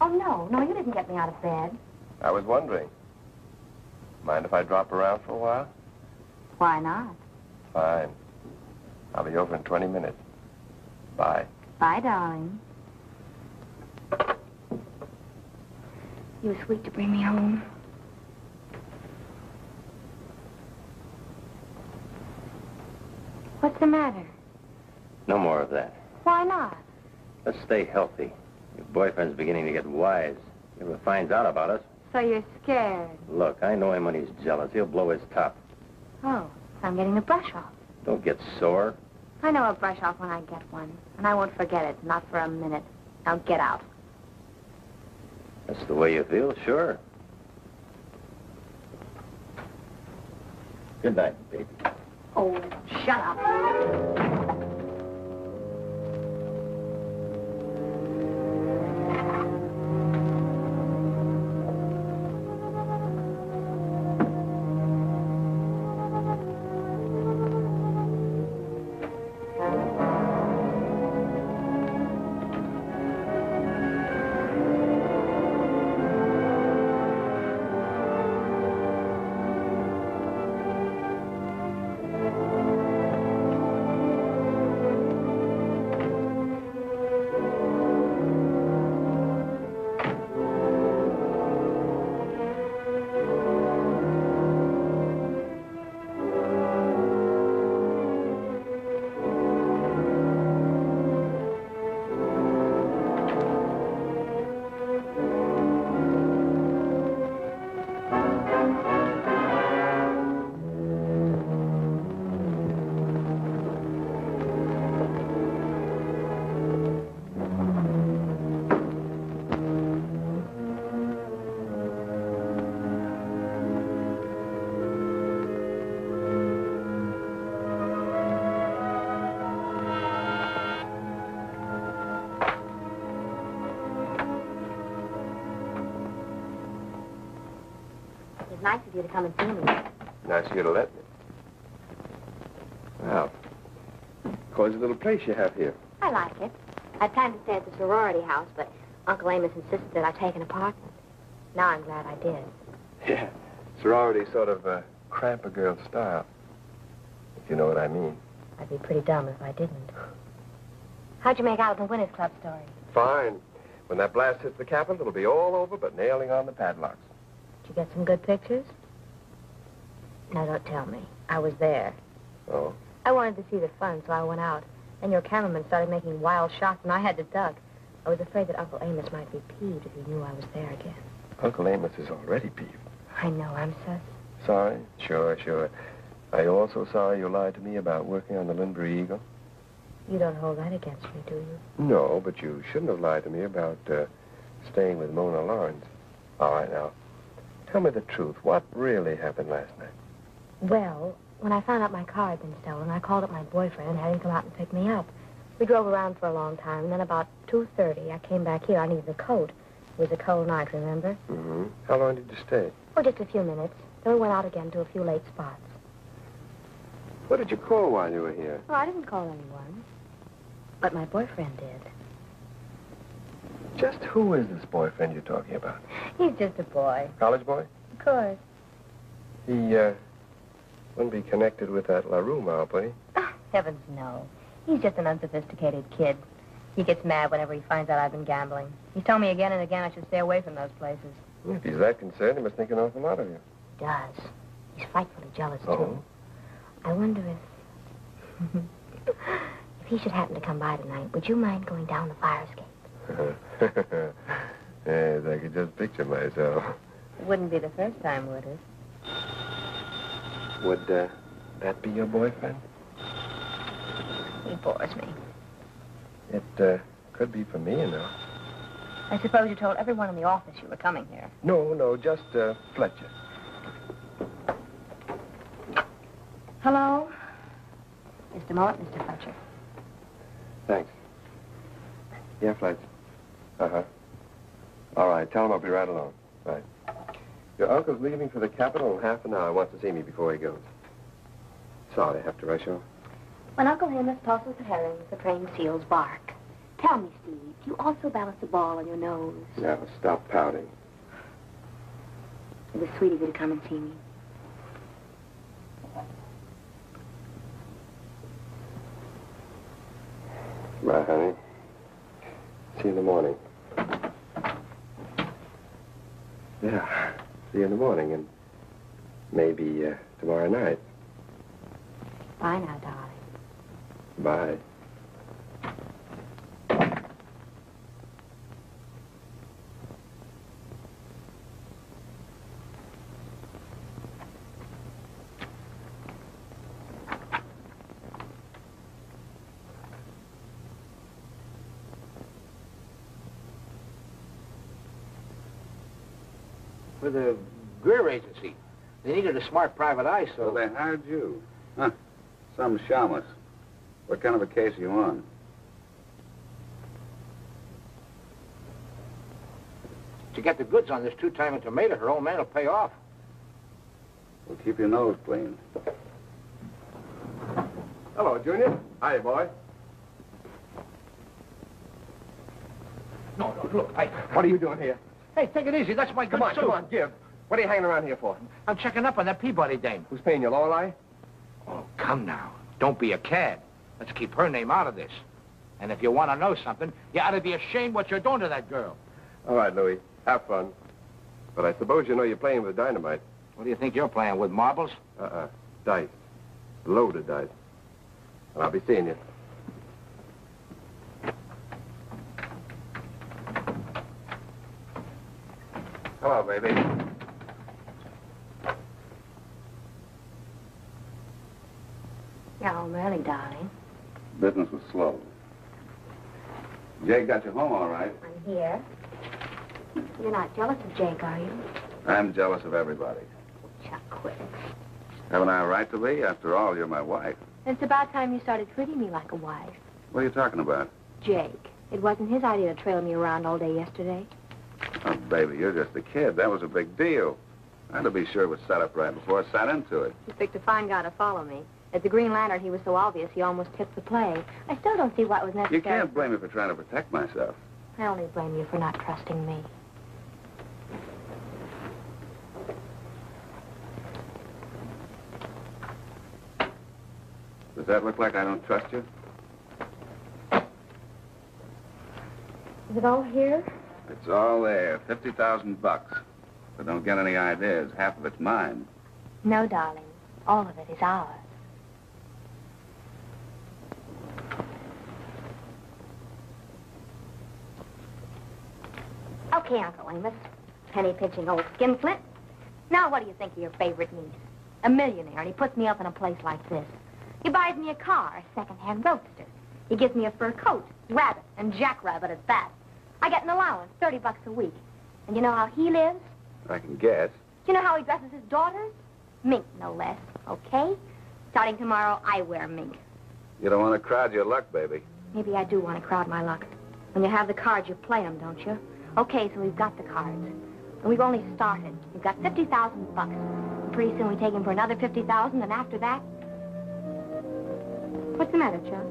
Oh, no, you didn't get me out of bed. I was wondering. Mind if I drop around for a while? Why not? Fine. I'll be over in 20 minutes. Bye. Bye, darling. You were sweet to bring me home. What's the matter? No more of that. Why not? Let's stay healthy. Your boyfriend's beginning to get wise. If he ever finds out about us. So you're scared. Look, I know him when he's jealous. He'll blow his top. Oh, so I'm getting the brush off. Don't get sore. I know I'll brush off when I get one. And I won't forget it, not for a minute. Now get out. That's the way you feel, sure. Good night, baby. Oh, shut up. was nice of you to come and see me. Nice of you to let me. Well, cozy little place you have here. I like it. I planned to stay at the sorority house, but Uncle Amos insisted that I take an apartment. Now I'm glad I did. Yeah, sorority sort of cramp a girl's style, if you know what I mean. I'd be pretty dumb if I didn't. How'd you make out with the Winners Club story? Fine. When that blast hits the Capitol, it'll be all over but nailing on the padlocks. Did you get some good pictures? No, don't tell me. I was there. Oh? I wanted to see the fun, so I went out. Then your cameraman started making wild shots, and I had to duck. I was afraid that Uncle Amos might be peeved if he knew I was there again. Uncle Amos is already peeved. I know, I'm sus. Sorry? Sure. Are you also sorry you lied to me about working on the Lindbury Eagle? You don't hold that against me, do you? No, but you shouldn't have lied to me about staying with Mona Lawrence. All right, now, tell me the truth. What really happened last night? Well, when I found out my car had been stolen, I called up my boyfriend and had him come out and pick me up. We drove around for a long time, and then about 2:30, I came back here. I needed a coat. It was a cold night, remember? Mm-hmm. How long did you stay? Oh, just a few minutes. Then we went out again to a few late spots. What did you call while you were here? Oh, I didn't call anyone. But my boyfriend did. Just who is this boyfriend you're talking about? He's just a boy. College boy? Of course. He, wouldn't be connected with that LaRue mob, would he? Oh, heavens, no. He's just an unsophisticated kid. He gets mad whenever he finds out I've been gambling. He's told me again and again I should stay away from those places. If he's that concerned, he must think an awful lot of you. He does. He's frightfully jealous, Oh? too. I wonder if... if he should happen to come by tonight, would you mind going down the fire escape? Yes, I could just picture myself. It wouldn't be the first time, would it? Would, that be your boyfriend? He bores me. It, could be for me, you know. I suppose you told everyone in the office you were coming here. No, just, Fletcher. Hello? Just a moment, Mr. Fletcher. Thanks. Yeah, Fletcher. Uh-huh. All right, tell him I'll be right along. Right. Your uncle's leaving for the Capitol in half an hour. Wants to see me before he goes. Sorry, I have to rush off. When Uncle Amos tosses the herrings, the trained seals bark. Tell me, Steve, do you also balance the ball on your nose? Now, stop pouting. It was sweet of you to come and see me. Bye, honey. See you in the morning. Yeah, see you in the morning, and maybe tomorrow night. Bye now, darling. Bye. For the Greer Agency. They needed a smart private eye, So so... they hired you. Huh. Some shamus. What kind of a case are you on? To get the goods on this two-time tomato, her old man will pay off. Well, keep your nose clean. Hello, Junior. Hi, boy. No, look, What are you doing here? Hey, take it easy. That's my good suit. Come on, give. What are you hanging around here for? I'm checking up on that Peabody dame. Who's paying you, Lorelei? Oh, come now. Don't be a cad. Let's keep her name out of this. And if you want to know something, you ought to be ashamed what you're doing to that girl. All right, Louis. Have fun. But I suppose you know you're playing with dynamite. What do you think you're playing with, marbles? Dice. Loaded dice. And I'll be seeing you. Hello, baby. You're home early, darling. Business was slow. Jake got you home all right. I'm here. You're not jealous of Jake, are you? I'm jealous of everybody. Chuck, quit. Haven't I a right to be? After all, you're my wife. It's about time you started treating me like a wife. What are you talking about? Jake. It wasn't his idea to trail me around all day yesterday. Oh, baby, you're just a kid. That was a big deal. I had to be sure it was set up right before I sat into it. He picked a fine guy to follow me. As the Green Lantern, he was so obvious he almost tipped the play. I still don't see what was necessary. You can't blame me for trying to protect myself. I only blame you for not trusting me. Does that look like I don't trust you? Is it all here? It's all there. 50,000 bucks. But don't get any ideas. Half of it's mine. No, darling. All of it is ours. Okay, Uncle Amos. Penny-pinching old skinflint. Now what do you think of your favorite niece? A millionaire, and he puts me up in a place like this. He buys me a car, a second-hand roadster. He gives me a fur coat, rabbit, and jackrabbit at that. I get an allowance, 30 bucks a week. And you know how he lives? I can guess. Do you know how he dresses his daughters? Mink, no less, okay? Starting tomorrow, I wear mink. You don't want to crowd your luck, baby. Maybe I do want to crowd my luck. When you have the cards, you play them, don't you? Okay, so we've got the cards. And we've only started. We've got 50,000 bucks. And pretty soon we take him for another 50,000, and after that... What's the matter, Chuck?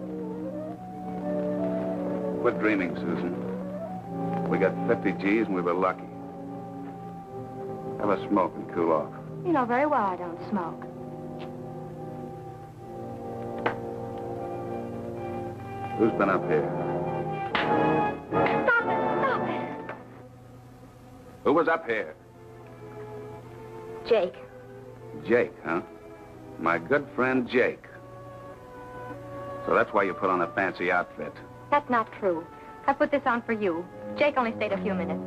Quit dreaming, Susan. We got 50 G's and we were lucky. Have a smoke and cool off. You know very well I don't smoke. Who's been up here? Stop it! Stop it! Who was up here? Jake. Jake, huh? My good friend Jake. So that's why you put on a fancy outfit. That's not true. I put this on for you. Jake only stayed a few minutes.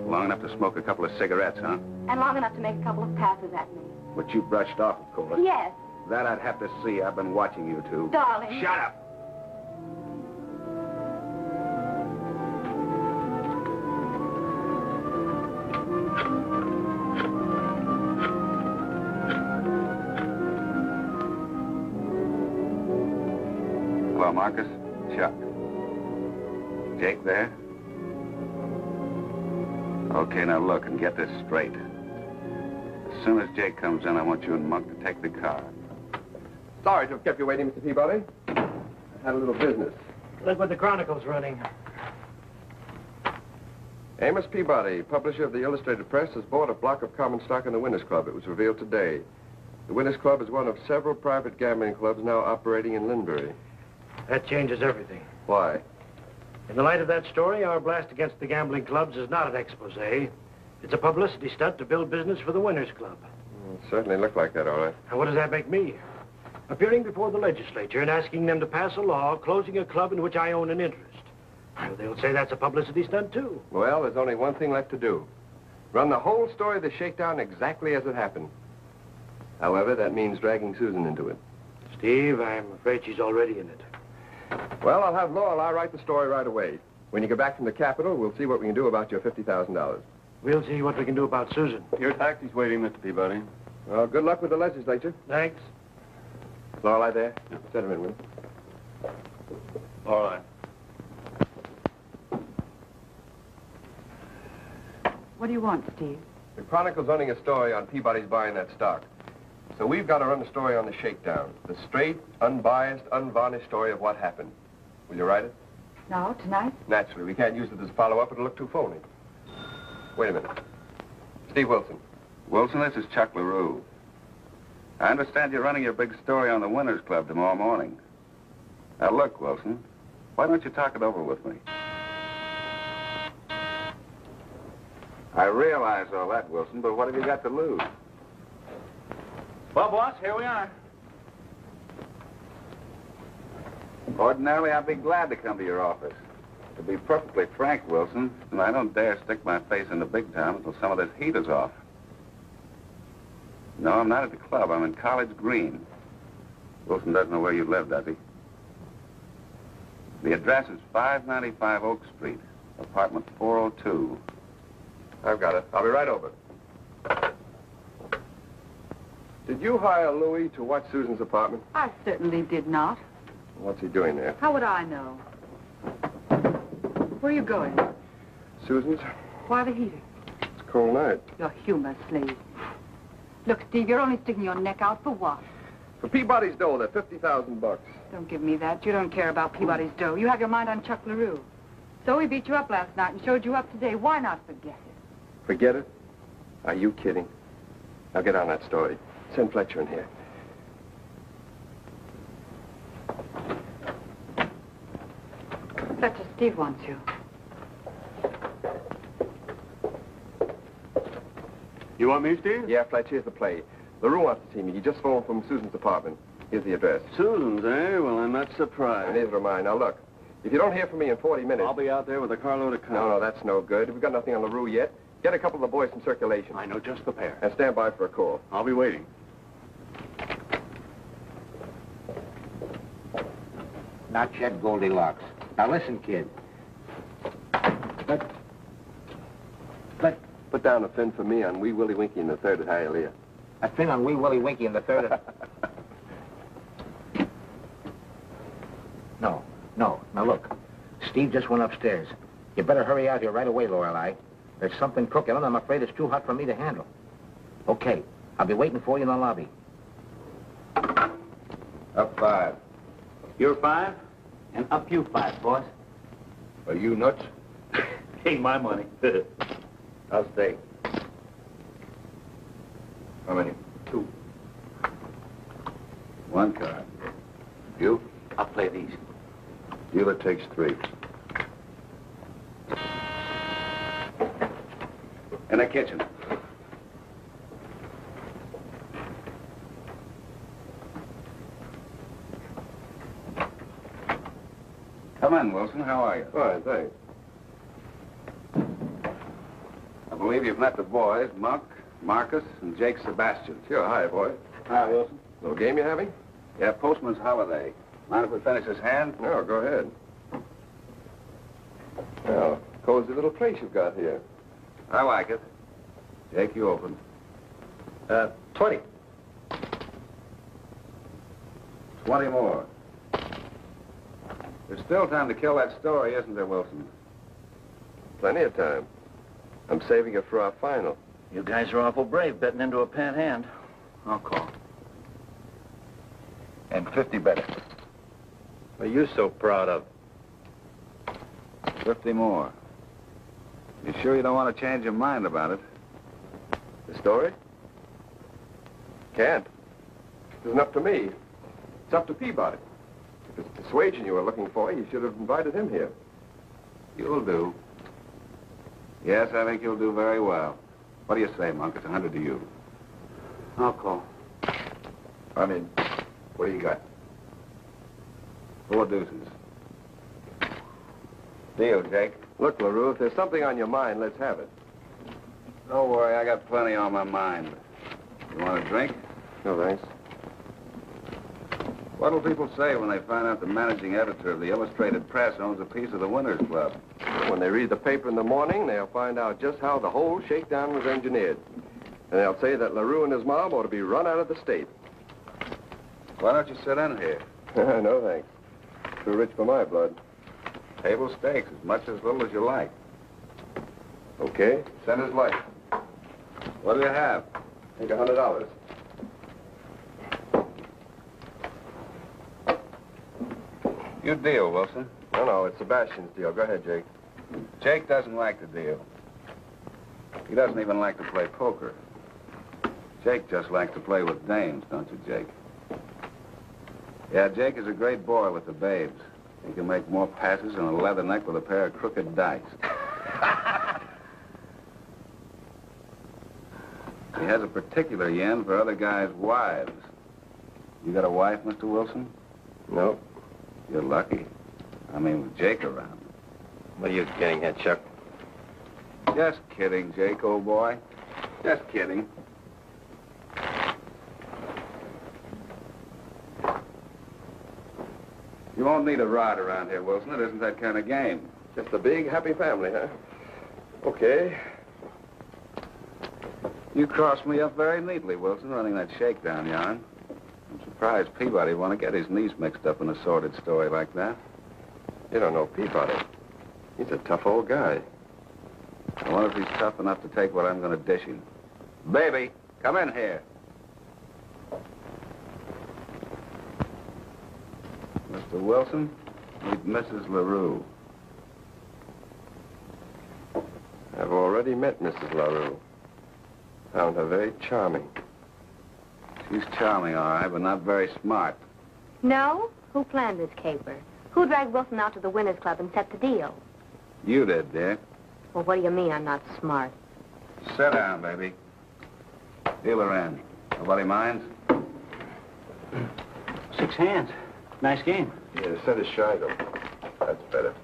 Long enough to smoke a couple of cigarettes, huh? And long enough to make a couple of passes at me. But you brushed off, of course. Yes. That I'd have to see. I've been watching you two. Darling. Shut up! Hello, Marcus. Chuck. Jake there? Okay, now look and get this straight. As soon as Jake comes in, I want you and Monk to take the car. Sorry to have kept you waiting, Mr. Peabody. I had a little business. Look what the Chronicle's running. Amos Peabody, publisher of the Illustrated Press, has bought a block of common stock in the Winners Club. It was revealed today. The Winners Club is one of several private gambling clubs now operating in Linbury. That changes everything. Why? In the light of that story, our blast against the gambling clubs is not an expose. It's a publicity stunt to build business for the Winners Club. It certainly looked like that, all right. And what does that make me? Appearing before the legislature and asking them to pass a law closing a club in which I own an interest. Well, they'll say that's a publicity stunt, too. Well, there's only one thing left to do. Run the whole story of the shakedown exactly as it happened. However, that means dragging Susan into it. Steve, I'm afraid she's already in it. Well, I'll have Lorelei write the story right away. When you get back from the Capitol, we'll see what we can do about your $50,000. We'll see what we can do about Susan. Your taxi's waiting, Mr. Peabody. Well, good luck with the legislature. Thanks. Lorelei there? Yeah. Set him in, will you? All right. What do you want, Steve? The Chronicle's running a story on Peabody's buying that stock. So we've got to run a story on the shakedown. The straight, unbiased, unvarnished story of what happened. Will you write it? No, tonight? Naturally. We can't use it as a follow-up. It'll look too phony. Wait a minute. Steve Wilson. Wilson, this is Chuck LaRue. I understand you're running your big story on the Winners Club tomorrow morning. Now, look, Wilson, why don't you talk it over with me? I realize all that, Wilson, but what have you got to lose? Well, boss, here we are. Ordinarily, I'd be glad to come to your office. To be perfectly frank, Wilson, I don't dare stick my face in the big time until some of this heat is off. No, I'm not at the club. I'm in College Green. Wilson doesn't know where you live, does he? The address is 595 Oak Street, apartment 402. I've got it. I'll be right over. Did you hire Louis to watch Susan's apartment? I certainly did not. What's he doing there? How would I know? Where are you going? Susan's? Why the heater? It's a cold night. Your humor, slave. Look, Steve, you're only sticking your neck out for what? For Peabody's dough, they're $50,000. Don't give me that. You don't care about Peabody's dough. You have your mind on Chuck LaRue. So he beat you up last night and showed you up today. Why not forget it? Forget it? Are you kidding? Now get on that story. Send Fletcher in here. Fletcher, Steve wants you. You want me, Steve? Yeah, Fletcher, here's the play. LaRue wants to see me. He just phoned from Susan's apartment. Here's the address. Susan's, eh? Well, I'm not And surprised. neither am I. Now, look. If you don't hear from me in 40 minutes... I'll be out there with a carload of No, that's no good. We've got nothing on LaRue yet. Get a couple of the boys in circulation. I know just the pair. And stand by for a call. I'll be waiting. Not yet, Goldilocks. Now listen, kid. Put down a fin for me on Wee Willie Winky in the third at Hialeah. A fin on Wee Willie Winky in the third. No. Now look. Steve just went upstairs. You better hurry out here right away, Lorelei. There's something cooking, and I'm afraid it's too hot for me to handle. Okay. I'll be waiting for you in the lobby. Up 5. You're 5, and up you 5, boss. Are you nuts? Ain't my money. I'll stay. How many? 2. 1 card. You? I'll play these. Dealer takes 3. In the kitchen. Come in, Wilson. How are you? Fine, thanks. I believe you've met the boys, Monk, Marcus, and Jake Sebastian. Sure. Hi, boy. Hi, Wilson. Little game you having? Yeah, postman's holiday. Mind if we finish this hand? No, go ahead. Well, cozy little place you've got here. I like it. Jake, you open. 20. 20 more. There's still time to kill that story, isn't there, Wilson? Plenty of time. I'm saving it for our final. You guys are awful brave betting into a pat hand. I'll call. And 50 better. What are you so proud of? 50 more. You sure you don't want to change your mind about it? The story? Can't. It isn't up to me. It's up to Peabody. If it's persuasion you were looking for, you should have invited him here. You'll do. Yes, I think you'll do very well. What do you say, Monk? It's 100 to you. I'll call. I mean, what do you got? 4 deuces. Deal, Jake. Look, LaRue, if there's something on your mind, let's have it. Don't worry, I got plenty on my mind. You want a drink? No, thanks. What'll people say when they find out the managing editor of the Illustrated Press owns a piece of the Winners Club? When they read the paper in the morning, they'll find out just how the whole shakedown was engineered. And they'll say that LaRue and his mob ought to be run out of the state. Why don't you sit in here? No, thanks. Too rich for my blood. Table stakes, as much as little as you like. Okay. Send his life. What do you have? Take $100. You deal, Wilson. No, it's Sebastian's deal. Go ahead, Jake. Jake doesn't like the deal. He doesn't even like to play poker. Jake just likes to play with dames, don't you, Jake? Yeah, Jake is a great boy with the babes. He can make more passes than a leather neck with a pair of crooked dice. He has a particular yen for other guys' wives. You got a wife, Mr. Wilson? No. You're lucky. I mean, with Jake around. What are you getting at, Chuck? Just kidding, Jake, old boy. Just kidding. You won't need a rod around here, Wilson. It isn't that kind of game. Just a big, happy family, huh? Okay. You crossed me up very neatly, Wilson, running that shakedown yarn. I'm surprised Peabody would want to get his niece mixed up in a sordid story like that. You don't know Peabody. He's a tough old guy. I wonder if he's tough enough to take what I'm going to dish him. Baby, Come in here. Mr. Wilson, meet Mrs. LaRue. I've already met Mrs. LaRue. Found her very charming. She's charming, all right, but not very smart. No? Who planned this caper? Who dragged Wilson out to the Winners Club and set the deal? You did, dear. Well, what do you mean I'm not smart? Sit down, baby. Dealer in. Nobody minds? 6 hands. Nice game. Yeah, set is shy, though. That's better.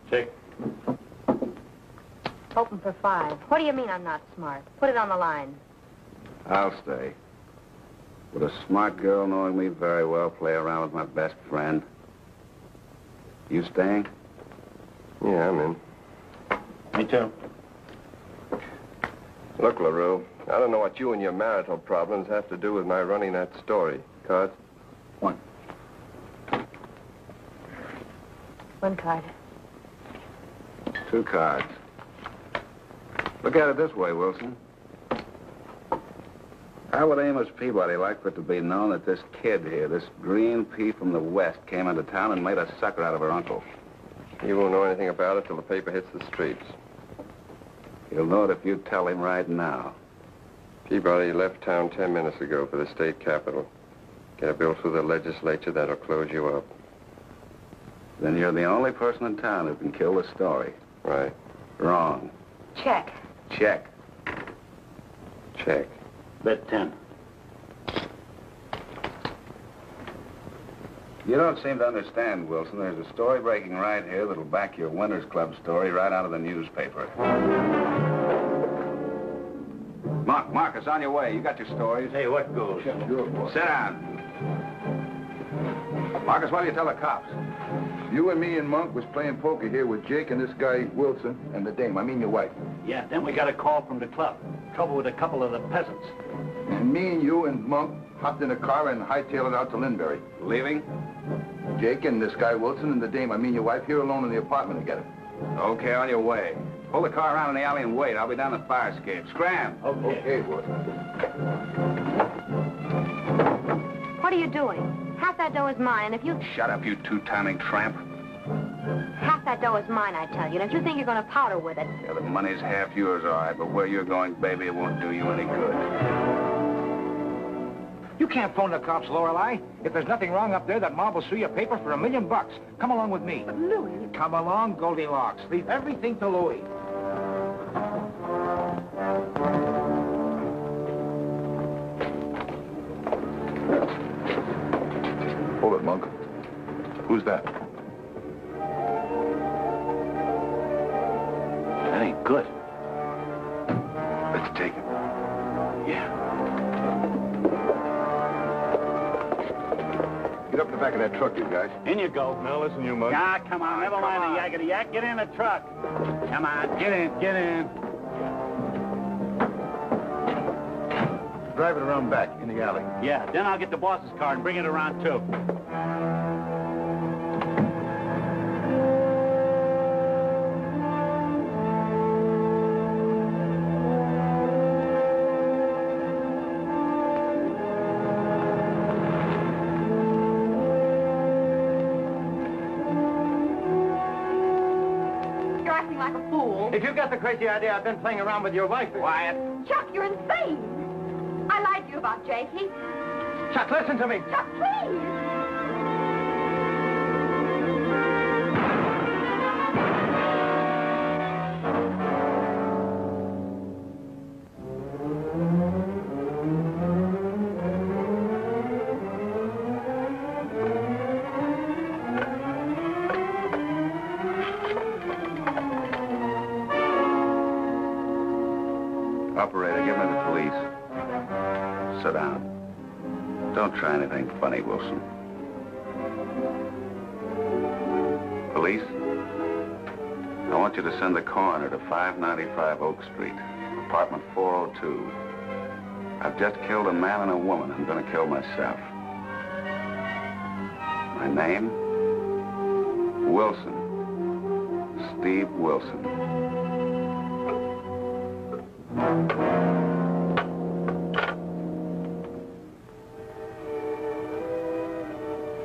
Check. Open for 5. What do you mean I'm not smart? Put it on the line. I'll stay. Would a smart girl, knowing me very well, play around with my best friend? You staying? Yeah, I'm in. Me too. Look, LaRue, I don't know what you and your marital problems have to do with my running that story. Cards? 1. 1 card. 2 cards. Look at it this way, Wilson. How would Amos Peabody like for it to be known that this kid here, this green pea from the West, came into town and made a sucker out of her uncle? He won't know anything about it till the paper hits the streets. He'll know it if you tell him right now. Peabody left town 10 minutes ago for the state capitol. Get a bill through the legislature that'll close you up. Then you're the only person in town who can kill the story. Right. Wrong. Check. Check. Check. Bet 10. You don't seem to understand, Wilson. There's a story breaking right here that'll back your Winners Club story right out of the newspaper. Marcus, on your way. You got your stories. Hey, what goes? Sit down. Marcus, what do you tell the cops? You and me and Monk was playing poker here with Jake and this guy, Wilson, and the dame. I mean your wife. Yeah, then we got a call from the club. Trouble with a couple of the peasants. And me and you and Monk hopped in a car and hightailed it out to Linbury. Leaving? Jake and this guy, Wilson, and the dame, I mean your wife, here alone in the apartment together. Okay, on your way. Pull the car around in the alley and wait. I'll be down the fire escape. Scram. Okay, Wilson. What are you doing? Half that dough is mine, and if you... Shut up, you two-timing tramp. Half that dough is mine, I tell you, and if you think you're going to powder with it... Yeah, the money's half yours, all right, but where you're going, baby, it won't do you any good. You can't phone the cops, Lorelei. If there's nothing wrong up there, that mob will sue your paper for $1 million. Come along with me. But Louis... Come along, Goldilocks. Leave everything to Louis. Hold it, Monk. Who's that? That ain't good. Let's take him. Yeah. Get up in the back of that truck, you guys. In you go. Now listen, you mug. Ah, come on. Never mind the yakety yak. Get in the truck. Come on. Get in. Get in. Drive it around back in the alley. Yeah, then I'll get the boss's car and bring it around, too. You're acting like a fool. If you've got the crazy idea I've been playing around with your wife... Quiet. Chuck, you're insane. I lied to you about Jake. Chuck, listen to me. Chuck, please. Operator, give me the police. Sit down. Don't try anything funny, Wilson. Police? I want you to send the coroner to 595 Oak Street, apartment 402. I've just killed a man and a woman. I'm going to kill myself. My name? Wilson. Steve Wilson.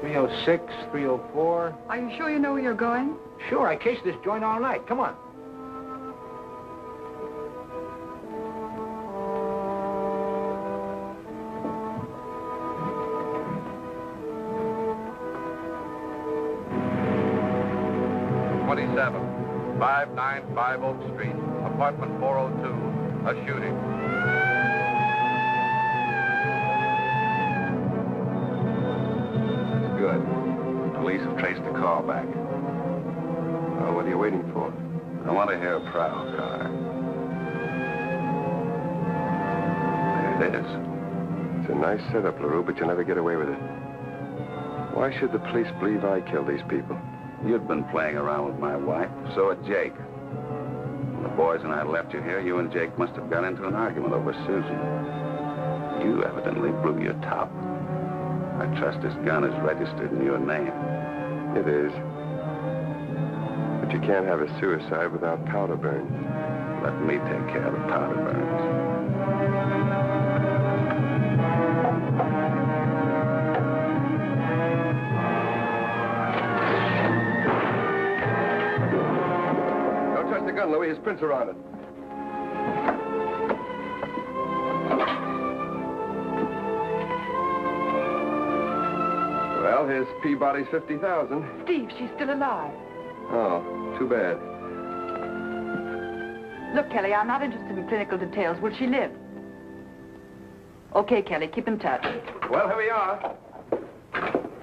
.306, 304. Are you sure you know where you're going? Sure, I cased this joint all night. Come on. .27, 595 Oak Street, apartment 402, a shooting. Good. Police have traced the call back. Well, what are you waiting for? I want to hear a prowl car. There it is. It's a nice setup, LaRue, but you'll never get away with it. Why should the police believe I killed these people? You'd been playing around with my wife. So had Jake. When the boys and I left you here, you and Jake must have got into an argument over Susan. You evidently blew your top. I trust this gun is registered in your name. It is. But you can't have a suicide without powder burns. Let me take care of the powder burns. Don't touch the gun, Louis. His prints are on it. Well, here's Peabody's 50,000. Steve, she's still alive. Oh, too bad. Look, Kelly, I'm not interested in clinical details. Will she live? Okay, Kelly, keep in touch. Well, here we are.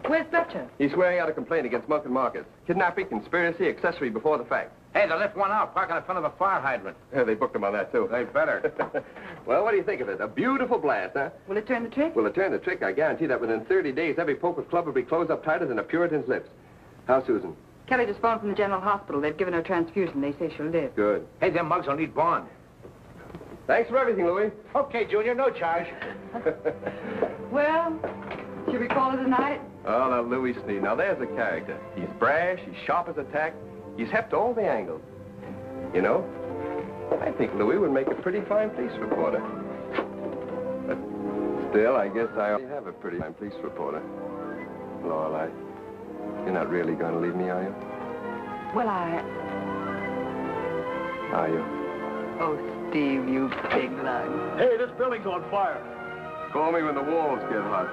Where's Fletcher? He's swearing out a complaint against Monk and Marcus. Kidnapping, conspiracy, accessory before the fact. Hey, they left one out, parking in front of a fire hydrant. Yeah, they booked him on that, too. They better. Well, what do you think of it? A beautiful blast, huh? Will it turn the trick? Will it turn the trick? I guarantee that within 30 days, every poker club will be closed up tighter than a Puritan's lips. How's Susan? Kelly just phoned from the General Hospital. They've given her a transfusion. They say she'll live. Good. Hey, them mugs will need bond. Thanks for everything, Louis. Okay, Junior, no charge. Well, should we call it a night? Oh, now, Louis Sneed. Now, there's a character. He's brash, he's sharp as a tack, he's hep to all the angles. You know, I think Louis would make a pretty fine police reporter. But still, I guess I already have a pretty fine police reporter. Lorelei, you're not really going to leave me, are you? Well, Are you? Oh, Steve, you big lug. Hey, this building's on fire. Call me when the walls get hot.